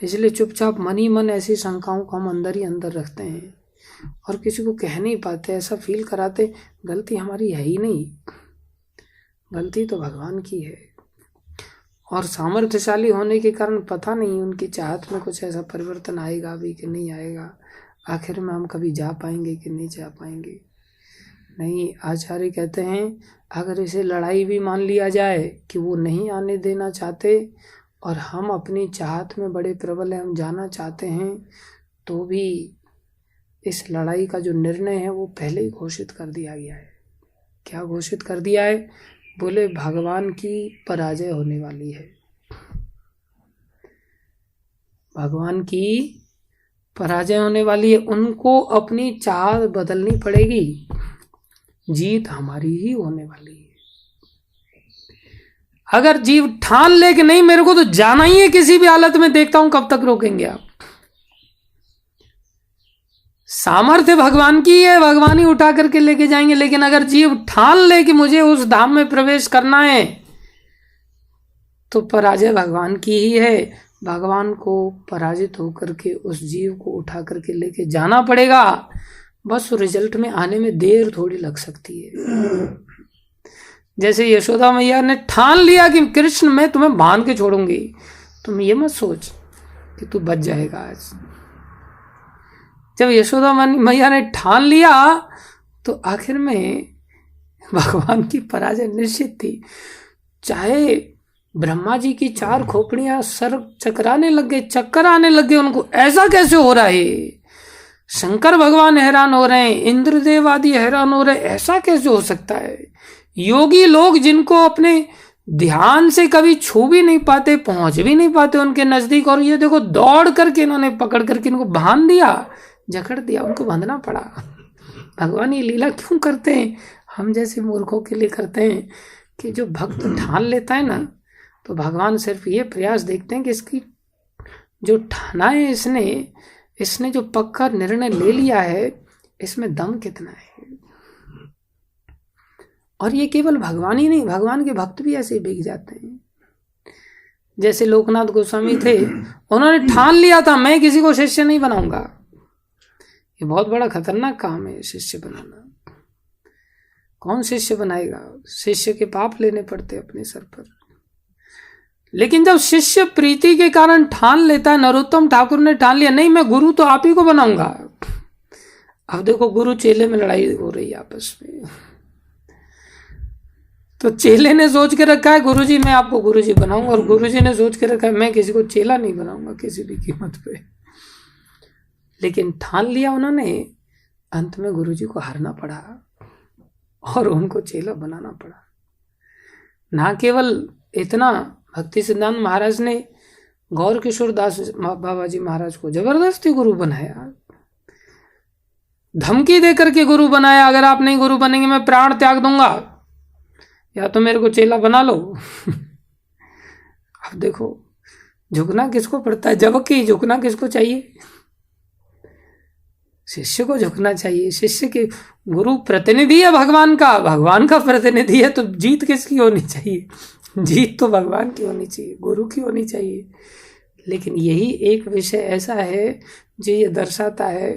इसलिए चुपचाप मन ही मन ऐसी शंकाओं को हम अंदर ही अंदर रखते हैं और किसी को कह नहीं पाते, ऐसा फील कराते गलती हमारी है ही नहीं, गलती तो भगवान की है। और सामर्थ्यशाली होने के कारण पता नहीं उनकी चाहत में कुछ ऐसा परिवर्तन आएगा भी कि नहीं आएगा, आखिर में हम कभी जा पाएंगे कि नहीं जा पाएंगे। नहीं, आचार्य कहते हैं अगर इसे लड़ाई भी मान लिया जाए कि वो नहीं आने देना चाहते और हम अपनी चाहत में बड़े प्रबल हैं, हम जाना चाहते हैं, तो भी इस लड़ाई का जो निर्णय है वो पहले ही घोषित कर दिया गया है। क्या घोषित कर दिया है? बोले भगवान की पराजय होने वाली है, भगवान की पराजय होने वाली है। उनको अपनी चाह बदलनी पड़ेगी, जीत हमारी ही होने वाली है। अगर जीव ठान ले कि नहीं मेरे को तो जाना ही है किसी भी हालत में, देखता हूं कब तक रोकेंगे आप। सामर्थ्य भगवान की है, भगवान ही उठा करके लेके जाएंगे। लेकिन अगर जीव ठान ले कि मुझे उस धाम में प्रवेश करना है, तो पराजय भगवान की ही है। भगवान को पराजित होकर के उस जीव को उठा करके लेके जाना पड़ेगा। बस रिजल्ट में आने में देर थोड़ी लग सकती है। जैसे यशोदा मैया ने ठान लिया कि कृष्ण मैं तुम्हें बांध के छोड़ूंगी, तुम ये मत सोच कि तू बच जाएगा। आज जब यशोदा मैया ने ठान लिया तो आखिर में भगवान की पराजय निश्चित थी। चाहे ब्रह्मा जी की 4 खोपड़ियां सर चकराने लग गए, चक्कर आने लग गए उनको, ऐसा कैसे हो रहा है। शंकर भगवान हैरान हो रहे हैं, इंद्रदेव आदि हैरान हो रहे हैं, ऐसा कैसे हो सकता है। योगी लोग जिनको अपने ध्यान से कभी छू भी नहीं पाते, पहुंच भी नहीं पाते उनके नजदीक, और ये देखो दौड़ करके इन्होंने पकड़ करके इनको बांध दिया, जकड़ दिया, उनको बांधना पड़ा। भगवान ये लीला क्यों करते हैं? हम जैसे मूर्खों के लिए करते हैं कि जो भक्त ठान लेता है ना, तो भगवान सिर्फ ये प्रयास देखते हैं कि इसकी जो ठाना है, इसने जो पक्का निर्णय ले लिया है, इसमें दम कितना है। और ये केवल भगवान ही नहीं, भगवान के भक्त भी ऐसे ही बिक जाते हैं। जैसे लोकनाथ गोस्वामी थे, उन्होंने ठान लिया था मैं किसी को शिष्य नहीं बनाऊंगा। ये बहुत बड़ा खतरनाक काम है शिष्य बनाना। कौन शिष्य बनाएगा? शिष्य के पाप लेने पड़ते अपने सर पर। लेकिन जब शिष्य प्रीति के कारण ठान लेता है, नरोत्तम ठाकुर ने ठान लिया नहीं मैं गुरु तो आप ही को बनाऊंगा। अब देखो गुरु चेले में लड़ाई हो रही है आपस में। तो चेले ने सोच के रखा है गुरुजी मैं आपको गुरुजी बनाऊंगा, और गुरुजी ने सोच के रखा है मैं किसी को चेला नहीं बनाऊंगा किसी भी कीमत पे। लेकिन ठान लिया उन्होंने, अंत में गुरुजी को हारना पड़ा और उनको चेला बनाना पड़ा। ना केवल इतना, भक्ति सिद्धांत महाराज ने गौर किशोर दास बाबा जी महाराज को जबरदस्ती गुरु बनाया, धमकी दे करके गुरु बनाया, अगर आप नहीं गुरु बनेंगे मैं प्राण त्याग दूंगा, या तो मेरे को चेला बना लो। अब देखो झुकना किसको पड़ता है, जबकि झुकना किसको चाहिए? शिष्य को झुकना चाहिए। शिष्य के गुरु प्रतिनिधि है भगवान का, भगवान का प्रतिनिधि है, तो जीत किसकी होनी चाहिए? जीत तो भगवान की होनी चाहिए, गुरु की होनी चाहिए। लेकिन यही एक विषय ऐसा है जो ये दर्शाता है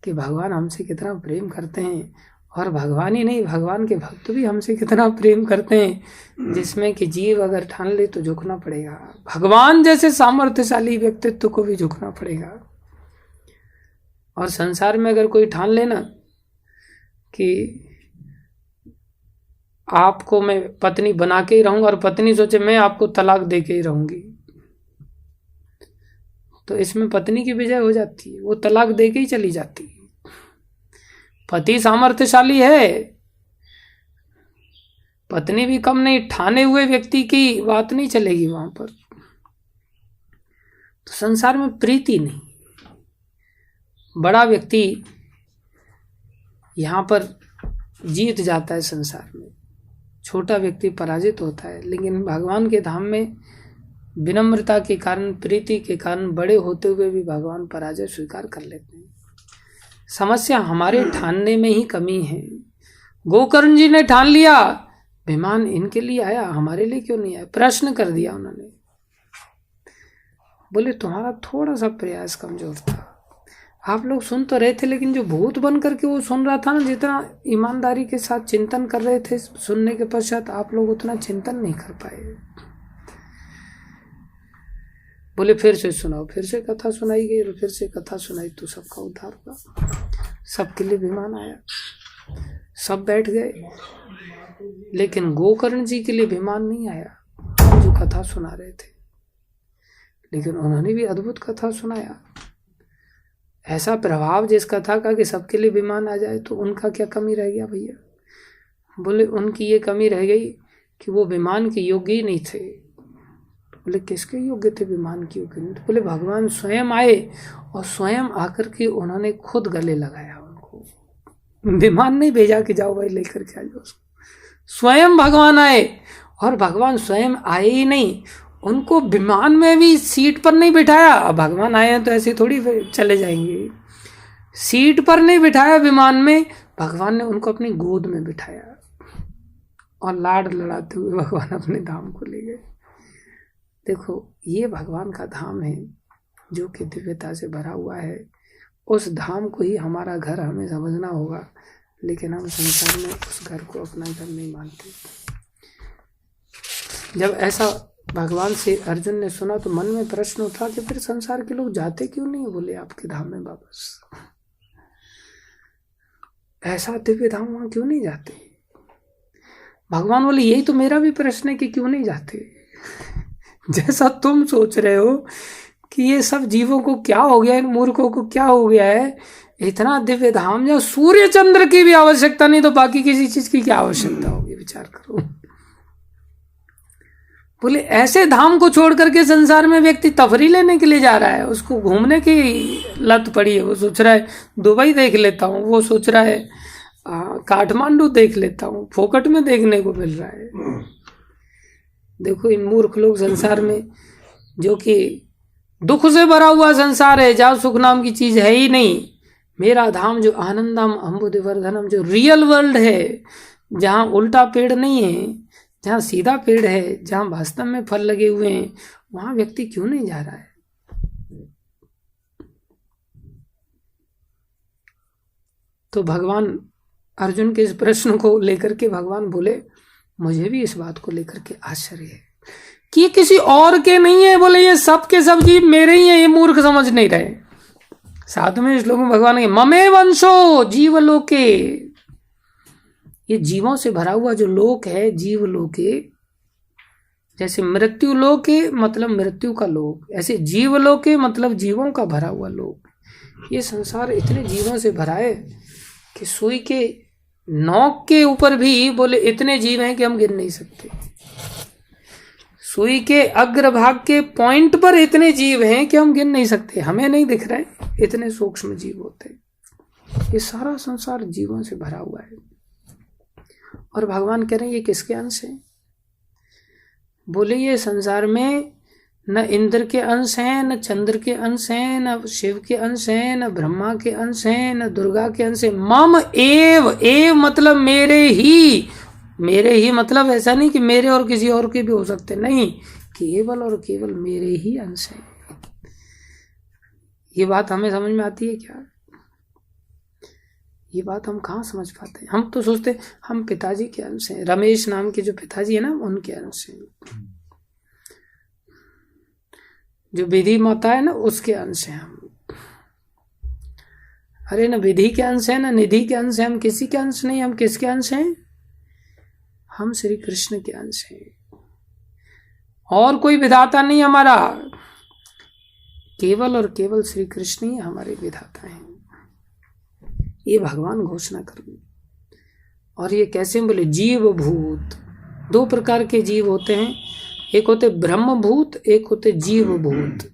कि भगवान हमसे कितना प्रेम करते हैं, और भगवान ही नहीं भगवान के भक्त भी हमसे कितना प्रेम करते हैं, जिसमें कि जीव अगर ठान ले तो झुकना पड़ेगा। भगवान जैसे सामर्थ्यशाली व्यक्तित्व को भी झुकना पड़ेगा। और संसार में अगर कोई ठान लेना कि आपको मैं पत्नी बना के ही रहूंगा, और पत्नी सोचे मैं आपको तलाक दे के ही रहूंगी, तो इसमें पत्नी की विजय हो जाती है, वो तलाक दे के ही चली जाती है। पति सामर्थ्यशाली है, पत्नी भी कम नहीं, ठाने हुए व्यक्ति की बात नहीं चलेगी वहां पर। तो संसार में प्रीति नहीं, बड़ा व्यक्ति यहां पर जीत जाता है संसार में, छोटा व्यक्ति पराजित होता है। लेकिन भगवान के धाम में विनम्रता के कारण, प्रीति के कारण बड़े होते हुए भी भगवान पराजय स्वीकार कर लेते हैं। समस्या हमारे ठानने में ही कमी है। गोकर्ण जी ने ठान लिया, विमान इनके लिए आया, हमारे लिए क्यों नहीं आया? प्रश्न कर दिया उन्होंने। बोले तुम्हारा थोड़ा सा प्रयास कमजोर था, आप लोग सुन तो रहे थे, लेकिन जो भूत बन करके वो सुन रहा था ना, जितना ईमानदारी के साथ चिंतन कर रहे थे, सुनने के पश्चात आप लोग उतना चिंतन नहीं कर पाए। बोले फिर से सुनाओ, फिर से कथा सुनाई गई, और फिर से कथा सुनाई तो सबका उद्धार हुआ, सबके लिए विमान आया, सब बैठ गए। लेकिन गोकर्ण जी के लिए विमान नहीं आया, जो कथा सुना रहे थे। लेकिन उन्होंने भी अद्भुत कथा सुनाया। ऐसा प्रभाव जिस कथा का कि सबके लिए विमान आ जाए, तो उनका क्या कमी रह गया भैया? बोले उनकी ये कमी रह गई कि वो विमान के योग्य ही नहीं थे। बोले किसके योग्य थे विमान के योग्य नहीं? तो बोले भगवान स्वयं आए, और स्वयं आकर के उन्होंने खुद गले लगाया उनको, विमान नहीं भेजा कि जाओ भाई लेकर के आ जाओ। स्वयं भगवान आए और भगवान स्वयं आए ही नहीं, उनको विमान में भी सीट पर नहीं बिठाया। अब भगवान आए हैं तो ऐसे थोड़ी चले जाएंगे, सीट पर नहीं बिठाया विमान में, भगवान ने उनको अपनी गोद में बिठाया और लाड लड़ाते हुए भगवान अपने धाम को ले गए। देखो, ये भगवान का धाम है जो कि दिव्यता से भरा हुआ है। उस धाम को ही हमारा घर हमें समझना होगा, लेकिन हम संसार में उस घर को अपना घर नहीं मानते। जब ऐसा भगवान से अर्जुन ने सुना तो मन में प्रश्न उठा कि फिर संसार के लोग जाते क्यों नहीं बोले आपके धाम में वापस, ऐसा दिव्य धाम वहां क्यों नहीं जाते। भगवान बोले यही तो मेरा भी प्रश्न है कि क्यों नहीं जाते। जैसा तुम सोच रहे हो कि ये सब जीवों को क्या हो गया, इन मूर्खों को क्या हो गया है, इतना दिव्य धाम जहाँ सूर्य चंद्र की भी आवश्यकता नहीं तो बाकी किसी चीज की क्या आवश्यकता होगी, विचार करो। बोले ऐसे धाम को छोड़ करके संसार में व्यक्ति तफरी लेने के लिए जा रहा है, उसको घूमने की लत पड़ी है। वो सोच रहा है दुबई देख लेता हूँ, वो सोच रहा है काठमांडू देख लेता हूँ, फोकट में देखने को मिल रहा है। देखो, इन मूर्ख लोग संसार में, जो कि दुख से भरा हुआ संसार है जहाँ सुख नाम की चीज है ही नहीं, मेरा धाम जो आनंदम अम्बुधिवर्धनम, जो रियल वर्ल्ड है, जहाँ उल्टा पेड़ नहीं है, जहाँ सीधा पेड़ है, जहाँ वास्तव में फल लगे हुए हैं, वहां व्यक्ति क्यों नहीं जा रहा है। तो भगवान अर्जुन के इस प्रश्न को लेकर के भगवान बोले मुझे भी इस बात को लेकर के आश्चर्य है कि ये किसी और के नहीं है। बोले ये सब के सब जीव मेरे ही है, ये मूर्ख समझ नहीं रहे। साथ में श्लोक में भगवान के ममे वंशो जीवलोके, ये जीवों से भरा हुआ जो लोक है, जीव लोके, जैसे मृत्यु लोके मतलब मृत्यु का लोक, ऐसे जीव लोके मतलब जीवों का भरा हुआ लोक। ये संसार इतने जीवों से भरा है कि सुई के नोक के ऊपर भी बोले इतने जीव हैं कि हम गिन नहीं सकते। सुई के अग्रभाग के पॉइंट पर इतने जीव हैं कि हम गिन नहीं सकते, हमें नहीं दिख रहे, इतने सूक्ष्म जीव होते हैं। ये सारा संसार जीवों से भरा हुआ है। और भगवान कह रहे हैं ये किसके अंश है। बोले ये संसार में न इंद्र के अंश हैं, न चंद्र के अंश हैं, न शिव के अंश हैं, न ब्रह्मा के अंश हैं, न दुर्गा के अंश हैं। मम एव, एव मतलब मेरे ही, मेरे ही मतलब ऐसा नहीं कि मेरे और किसी और के भी हो सकते, नहीं, केवल और केवल मेरे ही अंश हैं। ये बात हमें समझ में आती है क्या? ये बात हम कहाँ समझ पाते हैं। हम तो सोचते हम पिताजी के अंश हैं, रमेश नाम के जो पिताजी है ना उनके अंश हैं, जो विधि माता है ना उसके अंश हैं हम। अरे न विधि के अंश है, न निधि के अंश है, हम किसी के अंश नहीं। हम किसके अंश हैं? हम श्री कृष्ण के अंश हैं, और कोई विधाता नहीं हमारा, केवल और केवल श्री कृष्ण ही हमारे विधाता हैं। ये भगवान घोषणा कर दी। और ये कैसे बोले? जीव भूत, दो प्रकार के जीव होते हैं, एक होते ब्रह्म भूत, एक होते जीव भूत।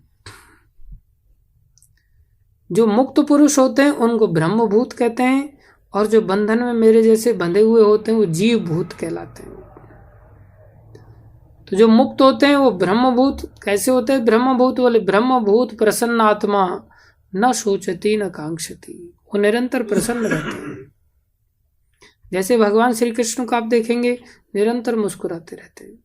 जो मुक्त पुरुष होते हैं उनको ब्रह्म भूत कहते हैं, और जो बंधन में मेरे जैसे बंधे हुए होते हैं वो जीव भूत कहलाते हैं। तो जो मुक्त होते हैं वो ब्रह्म भूत कैसे होते हैं? ब्रह्म भूत बोले ब्रह्म भूत प्रसन्न आत्मा, न सोचती न कांक्षती, वो निरंतर प्रसन्न रहते हैं। जैसे भगवान श्री कृष्ण को आप देखेंगे निरंतर मुस्कुराते रहते हैं।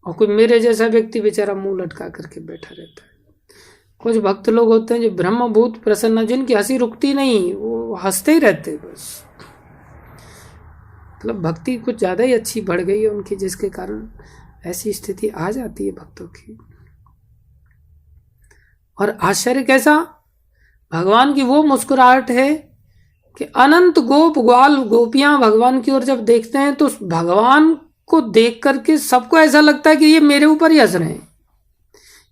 और कोई मेरे जैसा व्यक्ति बेचारा मुंह लटका करके बैठा रहता है। कुछ भक्त लोग होते हैं जो ब्रह्मभूत प्रसन्न, जिनकी हंसी रुकती नहीं, वो हंसते ही रहते बस। मतलब भक्ति कुछ ज्यादा ही अच्छी बढ़ गई है उनकी, जिसके कारण ऐसी स्थिति आ जाती है भक्तों की। और आश्चर्य कैसा, भगवान की वो मुस्कुराहट है कि अनंत गोप ग्वाल गोपियां भगवान की ओर जब देखते हैं तो भगवान को देख करके सबको ऐसा लगता है कि ये मेरे ऊपर ही हंस रहे हैं,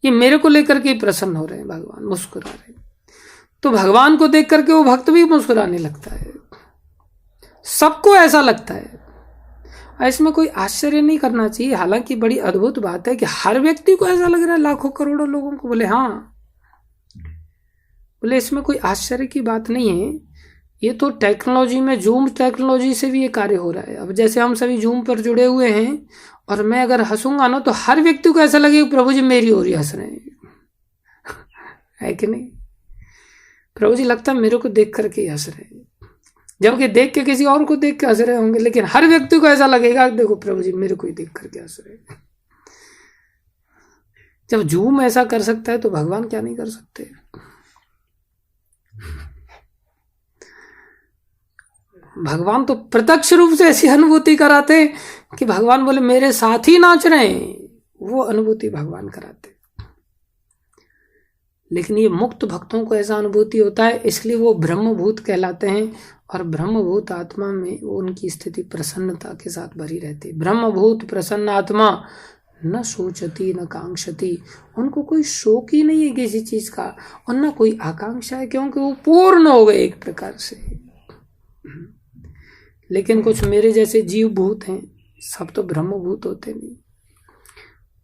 ये मेरे को लेकर के प्रसन्न हो रहे हैं, भगवान मुस्कुरा रहे हैं। तो भगवान को देख करके वो भक्त भी मुस्कुराने लगता है, सबको ऐसा लगता है। इसमें कोई आश्चर्य नहीं करना चाहिए। हालांकि बड़ी अद्भुत बात है कि हर व्यक्ति को ऐसा लग रहा है, लाखों करोड़ों लोगों को। बोले हाँ, बोले इसमें कोई आश्चर्य की बात नहीं है। ये तो टेक्नोलॉजी में, जूम टेक्नोलॉजी से भी ये कार्य हो रहा है। अब जैसे हम सभी जूम पर जुड़े हुए हैं और मैं अगर हंसूंगा ना तो हर व्यक्ति को ऐसा लगेगा प्रभु जी मेरी ओर ही हंस रहे हैं, है कि नहीं? प्रभु जी लगता है मेरे को देख करके हंस रहे हैं, जबकि देख के किसी और को देख के हंस रहे होंगे, लेकिन हर व्यक्ति को ऐसा लगेगा देखो प्रभु जी मेरे को ही देख करके हंस रहे हैं। जब जूम ऐसा कर सकता है तो भगवान क्या नहीं कर सकते? भगवान तो प्रत्यक्ष रूप से ऐसी अनुभूति कराते कि भगवान बोले मेरे साथ ही नाच रहे हैं, वो अनुभूति भगवान कराते। लेकिन ये मुक्त भक्तों को ऐसा अनुभूति होता है, इसलिए वो ब्रह्मभूत कहलाते हैं। और ब्रह्मभूत आत्मा में वो उनकी स्थिति प्रसन्नता के साथ भरी रहती है। ब्रह्मभूत प्रसन्न आत्मा न सोचती न कांक्षती, उनको कोई शौक ही नहीं है किसी चीज का और न कोई आकांक्षा है, क्योंकि वो पूर्ण हो गए एक प्रकार से। लेकिन कुछ मेरे जैसे जीव भूत हैं, सब तो ब्रह्मभूत होते नहीं।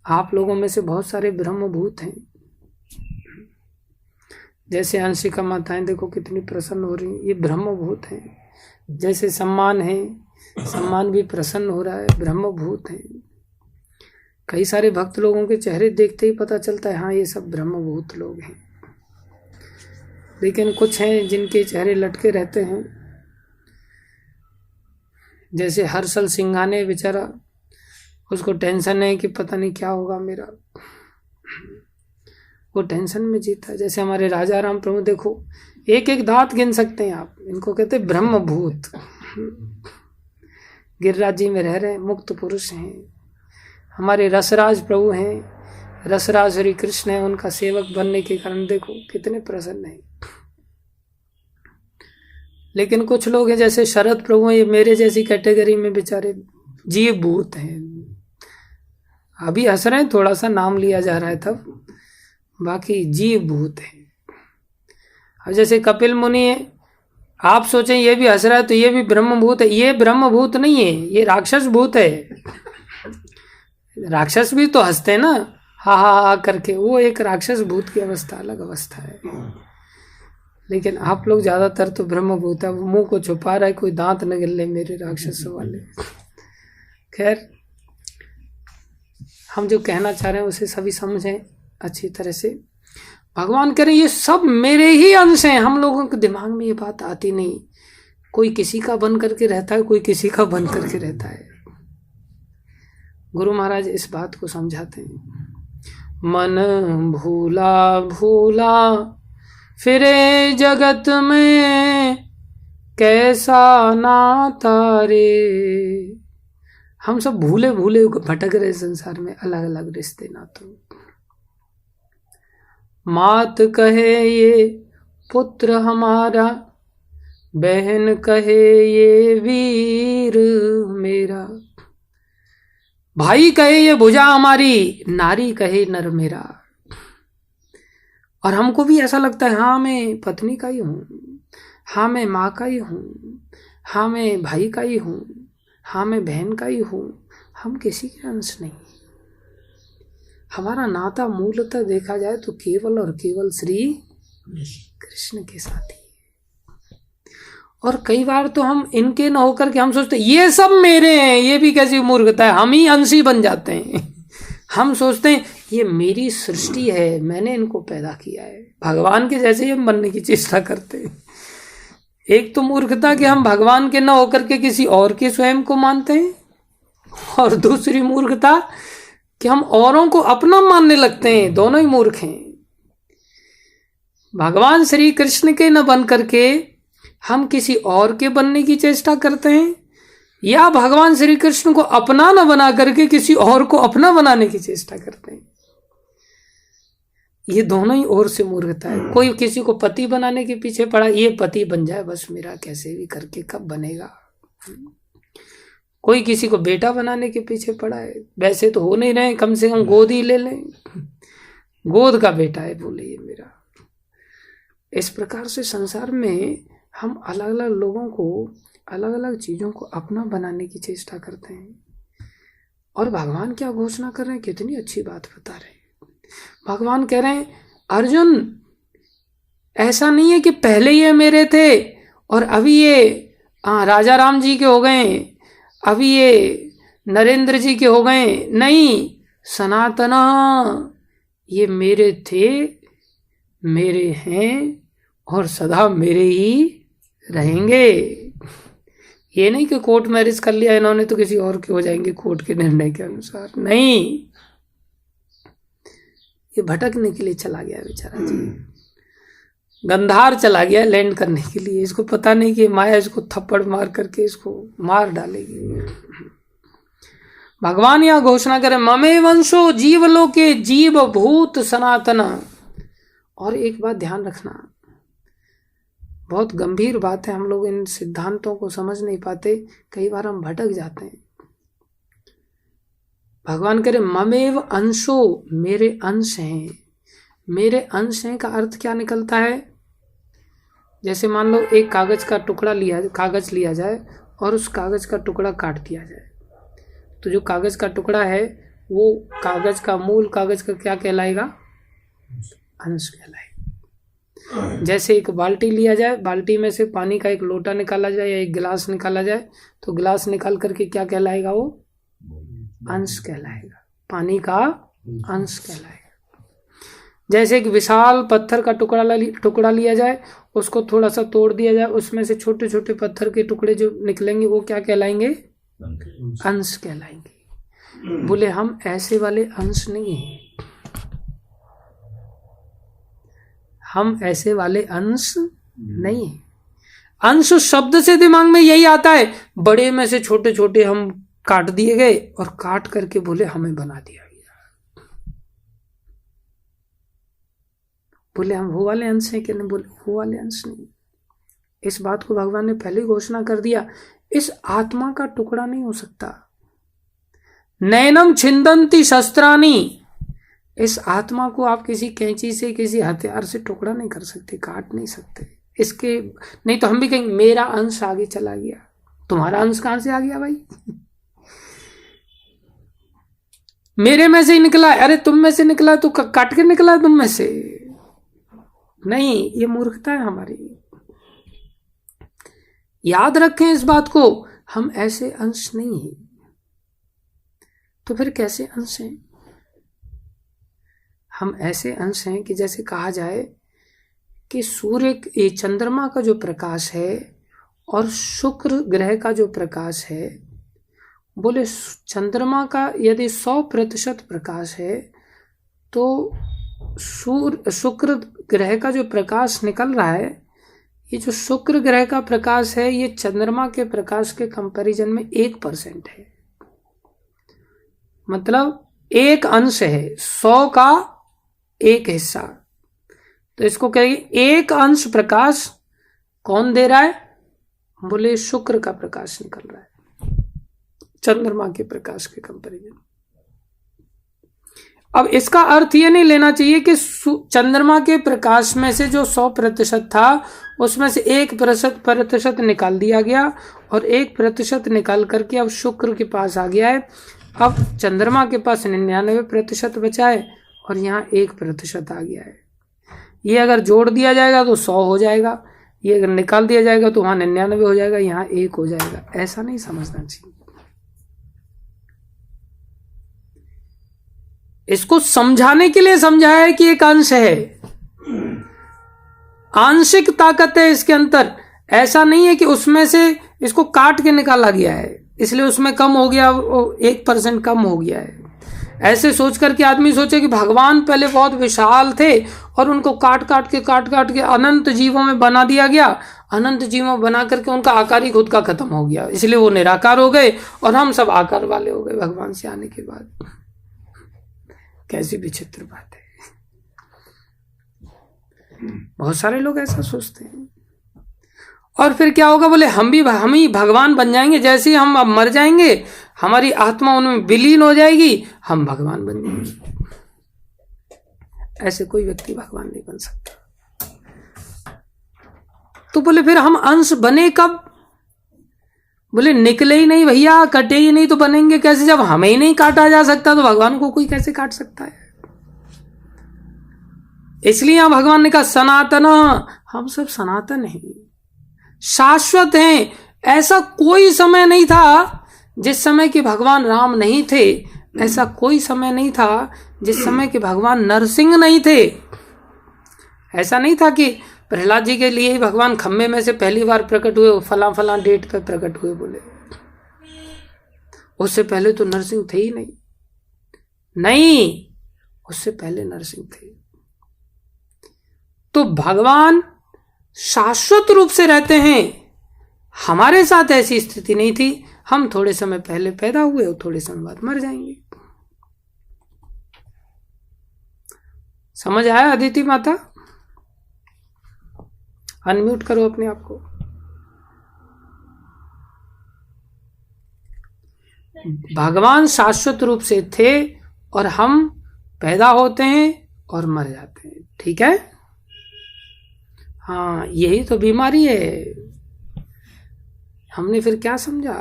आप लोगों में से बहुत सारे ब्रह्मभूत हैं, जैसे अंशिका माताएं देखो कितनी प्रसन्न हो रही, ये ब्रह्मभूत हैं। जैसे सम्मान है, सम्मान भी प्रसन्न हो रहा है, ब्रह्मभूत है। कई सारे भक्त लोगों के चेहरे देखते ही पता चलता है हाँ ये सब ब्रह्मभूत लोग हैं। लेकिन कुछ हैं जिनके चेहरे लटके रहते हैं, जैसे हर्षल सिंघाने बेचारा, उसको टेंशन है कि पता नहीं क्या होगा मेरा, वो टेंशन में जीता है। जैसे हमारे राजा राम प्रभु देखो, एक एक दांत गिन सकते हैं आप, इनको कहते हैं ब्रह्मभूत। गिरिराज जी में रह रहे हैं, मुक्त पुरुष हैं। हमारे रसराज प्रभु हैं, रसराज श्री कृष्ण है, उनका सेवक बनने के कारण देखो कितने प्रसन्न हैं। लेकिन कुछ लोग हैं जैसे शरद प्रभु, ये मेरे जैसी कैटेगरी में बेचारे जीव भूत हैं। अभी हंस रहे हैं, थोड़ा सा नाम लिया जा रहा है तब, बाकी जीव भूत है। अब जैसे कपिल मुनि है, आप सोचें ये भी हंस रहा है तो ये भी ब्रह्मभूत है। ये ब्रह्मभूत नहीं है, ये राक्षस भूत है। राक्षस भी तो हंसते हैं ना, हा हा हा करके, वो एक राक्षस भूत की अवस्था, अलग अवस्था है। लेकिन आप लोग ज्यादातर तो ब्रह्मभूत है। मुंह को छुपा रहा है, कोई दांत न गिर ले मेरे राक्षसों वाले। खैर, हम जो कहना चाह रहे हैं उसे सभी समझें अच्छी तरह से। भगवान कह रहे ये सब मेरे ही अंश हैं। हम लोगों के दिमाग में ये बात आती नहीं, कोई किसी का बन करके रहता है, कोई किसी का बन करके रहता है। गुरु महाराज इस बात को समझाते हैं। मन भूला भूला फिरे जगत में, कैसा नाता रे। हम सब भूले भूले भटक रहे संसार में, अलग अलग रिश्ते नातों। मात कहे ये पुत्र हमारा, बहन कहे ये वीर मेरा। भाई कहे ये भुजा हमारी, नारी कहे नर मेरा। और हमको भी ऐसा लगता है हाँ मैं पत्नी का ही हूँ, हाँ मैं माँ का ही हूँ, हाँ मैं भाई का ही हूँ, हाँ मैं बहन का ही हूँ। हम किसी के अंश नहीं। हमारा नाता मूलतः देखा जाए तो केवल और केवल श्री कृष्ण के साथ ही। और कई बार तो हम इनके न होकर के हम सोचते ये सब मेरे हैं। ये भी कैसी मूर्खता है, हम ही अंशी बन जाते हैं। हम सोचते हैं ये मेरी सृष्टि है, मैंने इनको पैदा किया है। भगवान के जैसे ही हम बनने की चेष्टा करते हैं। एक तो मूर्खता कि हम भगवान के न होकर के किसी और के स्वयं को मानते हैं, और दूसरी मूर्खता कि हम औरों को अपना मानने लगते हैं। दोनों ही मूर्ख हैं। भगवान श्री कृष्ण के न बन करके हम किसी और के बनने की चेष्टा करते हैं, या भगवान श्री कृष्ण को अपना न बना करके किसी और को अपना बनाने की चेष्टा करते हैं। ये दोनों ही ओर से मूर्खता है। कोई किसी को पति बनाने के पीछे पड़ा, ये पति बन जाए बस मेरा, कैसे भी करके, कब बनेगा। कोई किसी को बेटा बनाने के पीछे पड़ा है, वैसे तो हो नहीं रहे, कम से कम गोद ही ले लें, गोद का बेटा है बोले ये मेरा। इस प्रकार से संसार में हम अलग अलग लोगों को, अलग अलग चीजों को अपना बनाने की चेष्टा करते हैं। और भगवान क्या घोषणा कर रहे हैं, कितनी अच्छी बात बता रहे हैं। भगवान कह रहे हैं अर्जुन, ऐसा नहीं है कि पहले ये मेरे थे और अभी ये राजा राम जी के हो गए, अभी ये नरेंद्र जी के हो गए। नहीं, सनातन ये मेरे थे, मेरे हैं और सदा मेरे ही रहेंगे। ये नहीं कि कोर्ट मैरिज कर लिया इन्होंने तो किसी और के हो जाएंगे कोर्ट के निर्णय के अनुसार। नहीं, ये भटकने के लिए चला गया बेचारा जी, गंधार चला गया लैंड करने के लिए। इसको पता नहीं कि माया इसको थप्पड़ मार करके इसको मार डालेगी। भगवान यह घोषणा करे, ममे वंशो जीवलोके जीव भूत सनातन। और एक बात ध्यान रखना, बहुत गंभीर बात है, हम लोग इन सिद्धांतों को समझ नहीं पाते, कई बार हम भटक जाते हैं। भगवान कह रहे ममेव अंशो, मेरे अंश हैं। मेरे अंश हैं का अर्थ क्या निकलता है? जैसे मान लो एक कागज का टुकड़ा कागज लिया जाए और उस कागज का टुकड़ा काट दिया जाए, तो जो कागज का टुकड़ा है वो कागज का मूल कागज का क्या कहलाएगा? अंश कहलाएगा। जैसे एक बाल्टी लिया जाए, बाल्टी में से पानी का एक लोटा निकाला जाए या एक गिलास निकाला जाए, तो गिलास निकाल करके क्या कहलाएगा? वो अंश कहलाएगा, पानी का अंश कहलाएगा। जैसे एक विशाल पत्थर का टुकड़ा लिया जाए, उसको थोड़ा सा तोड़ दिया जाए, उसमें से छोटे छोटे पत्थर के टुकड़े जो निकलेंगे वो क्या कहलाएंगे? अंश कहलाएंगे। बोले हम ऐसे वाले अंश नहीं हैं, हम ऐसे वाले अंश नहीं हैं। अंश शब्द से दिमाग में यही आता है, बड़े में से छोटे छोटे हम काट दिए गए और काट करके बोले हमें बना दिया गया। बोले हम वो वाले अंश हैं कि नहीं? बोले वो वाले अंश नहीं। इस बात को भगवान ने पहले घोषणा कर दिया, इस आत्मा का टुकड़ा नहीं हो सकता। नैनम छिंदंती शस्त्राणी, इस आत्मा को आप किसी कैंची से किसी हथियार से टुकड़ा नहीं कर सकते, काट नहीं सकते। इसके नहीं तो हम भी कहेंगे मेरा अंश आगे चला गया। तुम्हारा अंश कहां से आ गया भाई? मेरे में से ही निकला। अरे तुम में से निकला तो काट के निकला तुम में से? नहीं, ये मूर्खता है हमारी। याद रखें इस बात को, हम ऐसे अंश नहीं हैं। तो फिर कैसे अंश हैं? हम ऐसे अंश हैं कि जैसे कहा जाए कि सूर्य चंद्रमा का जो प्रकाश है और शुक्र ग्रह का जो प्रकाश है, बोले चंद्रमा का यदि 100% प्रकाश है तो शुक्र ग्रह का जो प्रकाश निकल रहा है, ये जो शुक्र ग्रह का प्रकाश है ये चंद्रमा के प्रकाश के कंपैरिजन में 1% है। मतलब एक अंश है, 100 का एक हिस्सा। तो इसको कहेंगे एक अंश प्रकाश कौन दे रहा है? बोले शुक्र का प्रकाश निकल रहा है चंद्रमा के प्रकाश के कंपैरिजन। अब इसका अर्थ ये नहीं लेना चाहिए कि चंद्रमा के प्रकाश में से जो 100% था उसमें से 1% निकाल दिया गया और 1% निकाल करके अब शुक्र के पास आ गया है। अब चंद्रमा के पास 99% बचा है और यहाँ 1% आ गया है। ये अगर जोड़ दिया जाएगा तो 100 हो जाएगा, ये अगर निकाल दिया जाएगा तो वहां 99 हो जाएगा, यहाँ 1 हो जाएगा। ऐसा नहीं समझना चाहिए। इसको समझाने के लिए समझाया है कि एक अंश है, आंशिक ताकत है इसके अंदर। ऐसा नहीं है कि उसमें से इसको काट के निकाला गया है इसलिए उसमें कम हो गया, 1% कम हो गया है। ऐसे सोच करके आदमी सोचे कि भगवान पहले बहुत विशाल थे और उनको काट काट के अनंत जीवों में बना दिया गया। अनंत जीवों बना करके उनका आकार ही खुद का खत्म हो गया, इसलिए वो निराकार हो गए और हम सब आकार वाले हो गए भगवान से आने के बाद। कैसी विचित्र बात है। बहुत सारे लोग ऐसा सोचते हैं। और फिर क्या होगा? बोले हम ही भगवान बन जाएंगे। जैसे ही हम अब मर जाएंगे हमारी आत्मा उनमें विलीन हो जाएगी, हम भगवान बन जाएंगे। ऐसे कोई व्यक्ति भगवान नहीं बन सकता। तो बोले फिर हम अंश बने कब? बोले निकले ही नहीं भैया, कटे ही नहीं तो बनेंगे कैसे? जब हमें ही नहीं काटा जा सकता तो भगवान को कोई कैसे काट सकता है? इसलिए यहां भगवान ने कहा सनातन, हम सब सनातन हैं। शाश्वत हैं। ऐसा कोई समय नहीं था जिस समय कि भगवान राम नहीं थे, ऐसा कोई समय नहीं था जिस समय कि भगवान नरसिंह नहीं थे। ऐसा नहीं था कि प्रहलाद जी के लिए ही भगवान खम्भे में से पहली बार प्रकट हुए, फला फला डेट पे प्रकट हुए बोले, उससे पहले तो नरसिंह थे ही नहीं, उससे पहले नरसिंह थे। तो भगवान शाश्वत रूप से रहते हैं। हमारे साथ ऐसी स्थिति नहीं थी, हम थोड़े समय पहले पैदा हुए और थोड़े समय बाद मर जाएंगे। समझ आया अदिति माता? अनम्यूट करो अपने आप को। भगवान शाश्वत रूप से थे और हम पैदा होते हैं और मर जाते हैं। ठीक है? हाँ, यही तो बीमारी है। हमने फिर क्या समझा?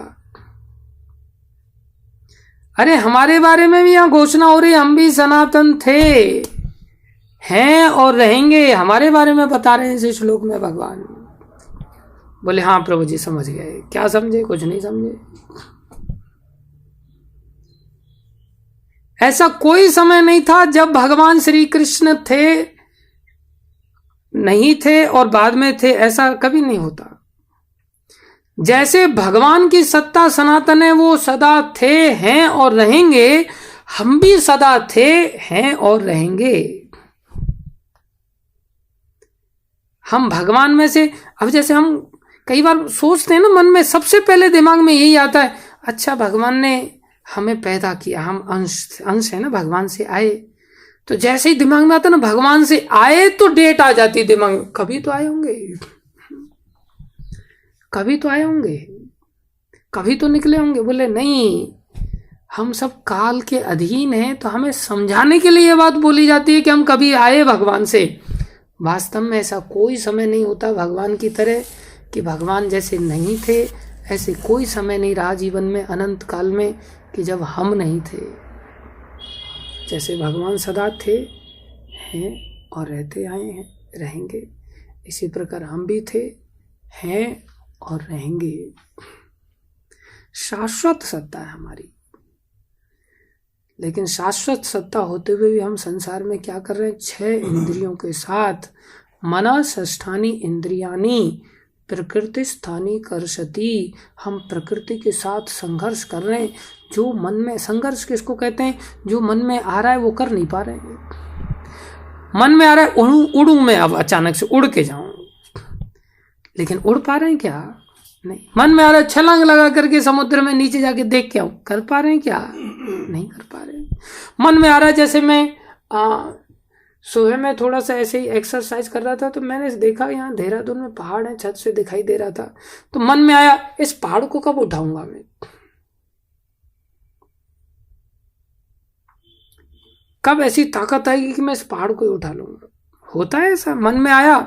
अरे हमारे बारे में भी यहां घोषणा हो रही, हम भी सनातन थे, हैं और रहेंगे। हमारे बारे में बता रहे हैं इस श्लोक में भगवान। बोले हाँ प्रभु जी समझ गए। क्या समझे? कुछ नहीं समझे। ऐसा कोई समय नहीं था जब भगवान श्री कृष्ण थे, नहीं थे और बाद में थे, ऐसा कभी नहीं होता। जैसे भगवान की सत्ता सनातन है, वो सदा थे, हैं और रहेंगे। हम भी सदा थे, हैं और रहेंगे। हम भगवान में से, अब जैसे हम कई बार सोचते हैं ना, मन में सबसे पहले दिमाग में यही आता है, अच्छा भगवान ने हमें पैदा किया, हम अंश है ना, भगवान से आए। तो जैसे ही दिमाग में आता ना भगवान से आए, तो डेट आ जाती है दिमाग में, कभी तो आए होंगे, कभी तो आए होंगे, कभी तो निकले होंगे। बोले नहीं, हम सब काल के अधीन हैं, तो हमें समझाने के लिए ये बात बोली जाती है कि हम कभी आए भगवान से। वास्तव में ऐसा कोई समय नहीं होता भगवान की तरह कि भगवान जैसे नहीं थे, ऐसे कोई समय नहीं रहा जीवन में, अनंत काल में, कि जब हम नहीं थे। जैसे भगवान सदा थे, हैं और रहते आए हैं, रहेंगे, इसी प्रकार हम भी थे, हैं और रहेंगे। शाश्वत सत्ता है हमारी। लेकिन शाश्वत सत्ता होते हुए भी हम संसार में क्या कर रहे हैं? 6 इंद्रियों के साथ, मना षष्ठानि इंद्रियानि प्रकृति स्थानी कर्षति, हम प्रकृति के साथ संघर्ष कर रहे हैं। जो मन में, संघर्ष किसको कहते हैं? जो मन में आ रहा है वो कर नहीं पा रहे हैं। मन में आ रहा है उड़ू मैं, अब अचानक से उड़ के जाऊं, लेकिन उड़ पा रहे हैं क्या? नहीं। मन में आ रहा है छलांग लगा करके समुद्र में नीचे जाके देख के आऊं, कर पा रहे हैं क्या? नहीं कर पा रहे। मन में आ रहा है, जैसे मैं सुबह में थोड़ा सा ऐसे ही एक्सरसाइज कर रहा था, तो मैंने देखा यहाँ देहरादून में पहाड़ है, छत से दिखाई दे रहा था, तो मन में आया इस पहाड़ को कब उठाऊंगा मैं, कब ऐसी ताकत आएगी कि मैं इस पहाड़ को ही उठा लूंगा। होता है ऐसा, मन में आया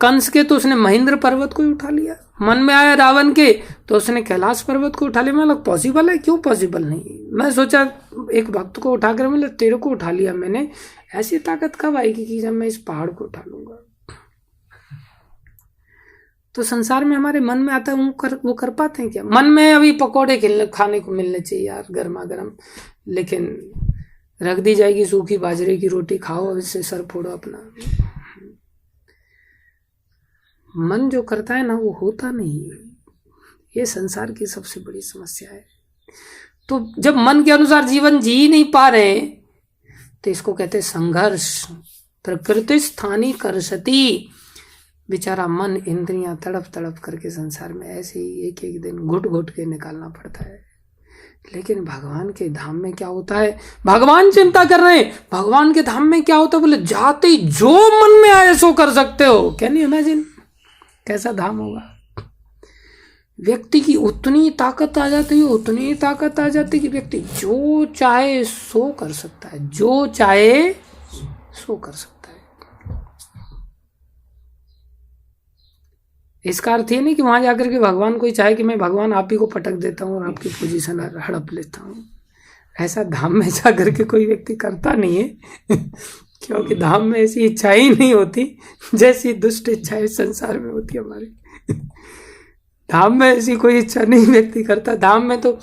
कंस के तो उसने महेंद्र पर्वत को ही उठा लिया, मन में आया रावण के तो उसने कैलाश पर्वत को उठा लिया। मैं लग पॉसिबल है? क्यों पॉसिबल नहीं। मैं सोचा एक भक्त को उठाकर मैं तेरे को उठा लिया मैंने, ऐसी ताकत कब आएगी कि जब मैं इस पहाड़ को उठा लूंगा। तो संसार में हमारे मन में आता है, वो कर पाते हैं क्या? मन में अभी पकौड़े खाने को मिलने चाहिए यार, गर्मा गर्म, लेकिन रख दी जाएगी सूखी बाजरे की रोटी, खाओ इससे सर फोड़ो अपना। मन जो करता है ना वो होता नहीं है। ये संसार की सबसे बड़ी समस्या है। तो जब मन के अनुसार जीवन जी नहीं पा रहे तो इसको कहते हैं संघर्ष। प्रकृति स्थानी कर्षति, बेचारा मन इंद्रियां तड़प तड़प करके संसार में ऐसे ही एक एक दिन घुट घुट के निकालना पड़ता है। लेकिन भगवान के धाम में क्या होता है? भगवान चिंता कर रहे हैं, भगवान के धाम में क्या होता है? बोले जाते ही जो मन में आए सो कर सकते हो। कैन यू इमेजिन कैसा धाम होगा? व्यक्ति की उतनी ताकत आ जाती है, उतनी ताकत आ जाती है कि व्यक्ति जो चाहे सो कर सकता है, जो चाहे सो कर सकता है। इसका अर्थ ये नहीं कि वहां जाकर के भगवान कोई चाहे कि मैं भगवान आप ही को पटक देता हूँ और आपकी पोजीशन हड़प लेता हूँ। ऐसा धाम में जाकर के कोई व्यक्ति करता नहीं है क्योंकि धाम में ऐसी इच्छा ही नहीं होती जैसी दुष्ट इच्छाएं संसार में होती हमारी। धाम में ऐसी कोई इच्छा नहीं व्यक्ति करता। धाम में तो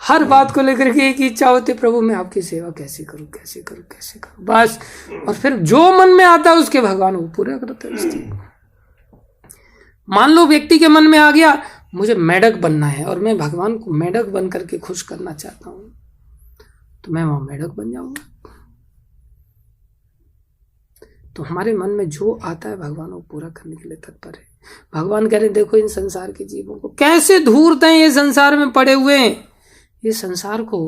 हर बात को लेकर के एक ही इच्छा होती है, प्रभु मैं आपकी सेवा कैसे करूं, कैसे करूं, कैसे करूं, बस। और फिर जो मन में आता है उसके भगवान वो पूरा करते हैं। मान लो व्यक्ति के मन में आ गया मुझे मेढक बनना है और मैं भगवान को मेढक बन करके खुश करना चाहता हूं, तो मैं वहां मेढक बन जाऊंगा। तो हमारे मन में जो आता है भगवान वो पूरा करने के लिए तत्पर है। भगवान कह रहे देखो इन संसार के जीवों को कैसे धूर्त हैं, ये संसार में पड़े हुए हैं, ये संसार को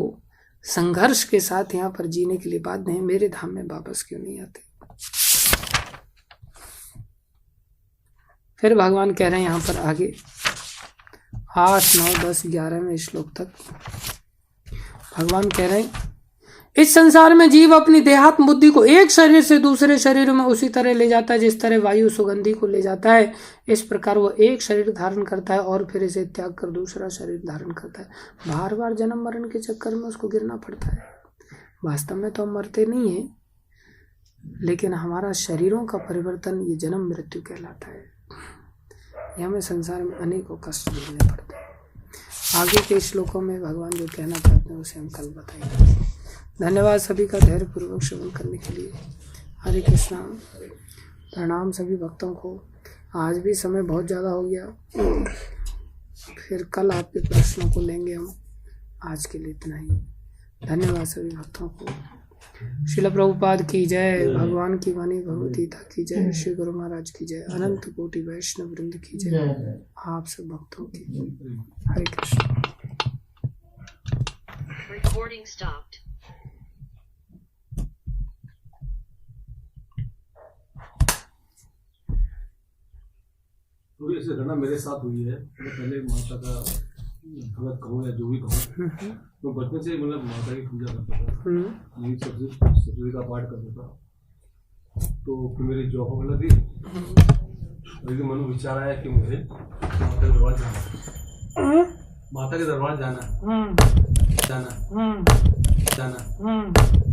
संघर्ष के साथ यहाँ पर जीने के लिए बाध्य हैं, मेरे धाम में वापस क्यों नहीं आते। फिर भगवान कह रहे हैं यहाँ पर आगे 8, 9, 10, 11वें श्लोक तक भगवान कह रहे हैं इस संसार में जीव अपनी देहात्म बुद्धि को एक शरीर से दूसरे शरीर में उसी तरह ले जाता है जिस तरह वायु सुगंधी को ले जाता है। इस प्रकार वो एक शरीर धारण करता है और फिर इसे त्याग कर दूसरा शरीर धारण करता है। बार बार जन्म मरण के चक्कर में उसको गिरना पड़ता है। वास्तव में तो हम मरते नहीं है, लेकिन हमारा शरीरों का परिवर्तन ये जन्म मृत्यु कहलाता है। ये हमें संसार में अनेकों कष्ट झेलने पड़ते हैं। आगे के श्लोकों में भगवान जो कहना चाहते हैं उसे हम कल बताएंगे। धन्यवाद सभी का धैर्य पूर्वक श्रवण करने के लिए। हरे कृष्णा। प्रणाम सभी भक्तों को। आज भी समय बहुत ज़्यादा हो गया, फिर कल आपके प्रश्नों को लेंगे हम। आज के लिए इतना ही। धन्यवाद सभी भक्तों को। श्रील प्रभुपाद की जय। भगवान की वाणी भगवती गीता की जय। श्री गुरु महाराज की जय। अनंत कोटि वैष्णव वृंद की जय। आप सब भक्तों की। हरे कृष्ण। Recording stopped. थोड़ी ऐसी घटना मेरे साथ हुई है। मैं पहले माता का भगत कहूँ या जो भी कहूँ, मैं बचपन से मतलब माता की पूजा करता था, यही सब्जी का पाठ करता था। तो फिर मेरी जॉब होने लगी, लेकिन मन में विचार आया कि मुझे माता के दरबार जाना, माता के दरबार जाना, जाना, जाना।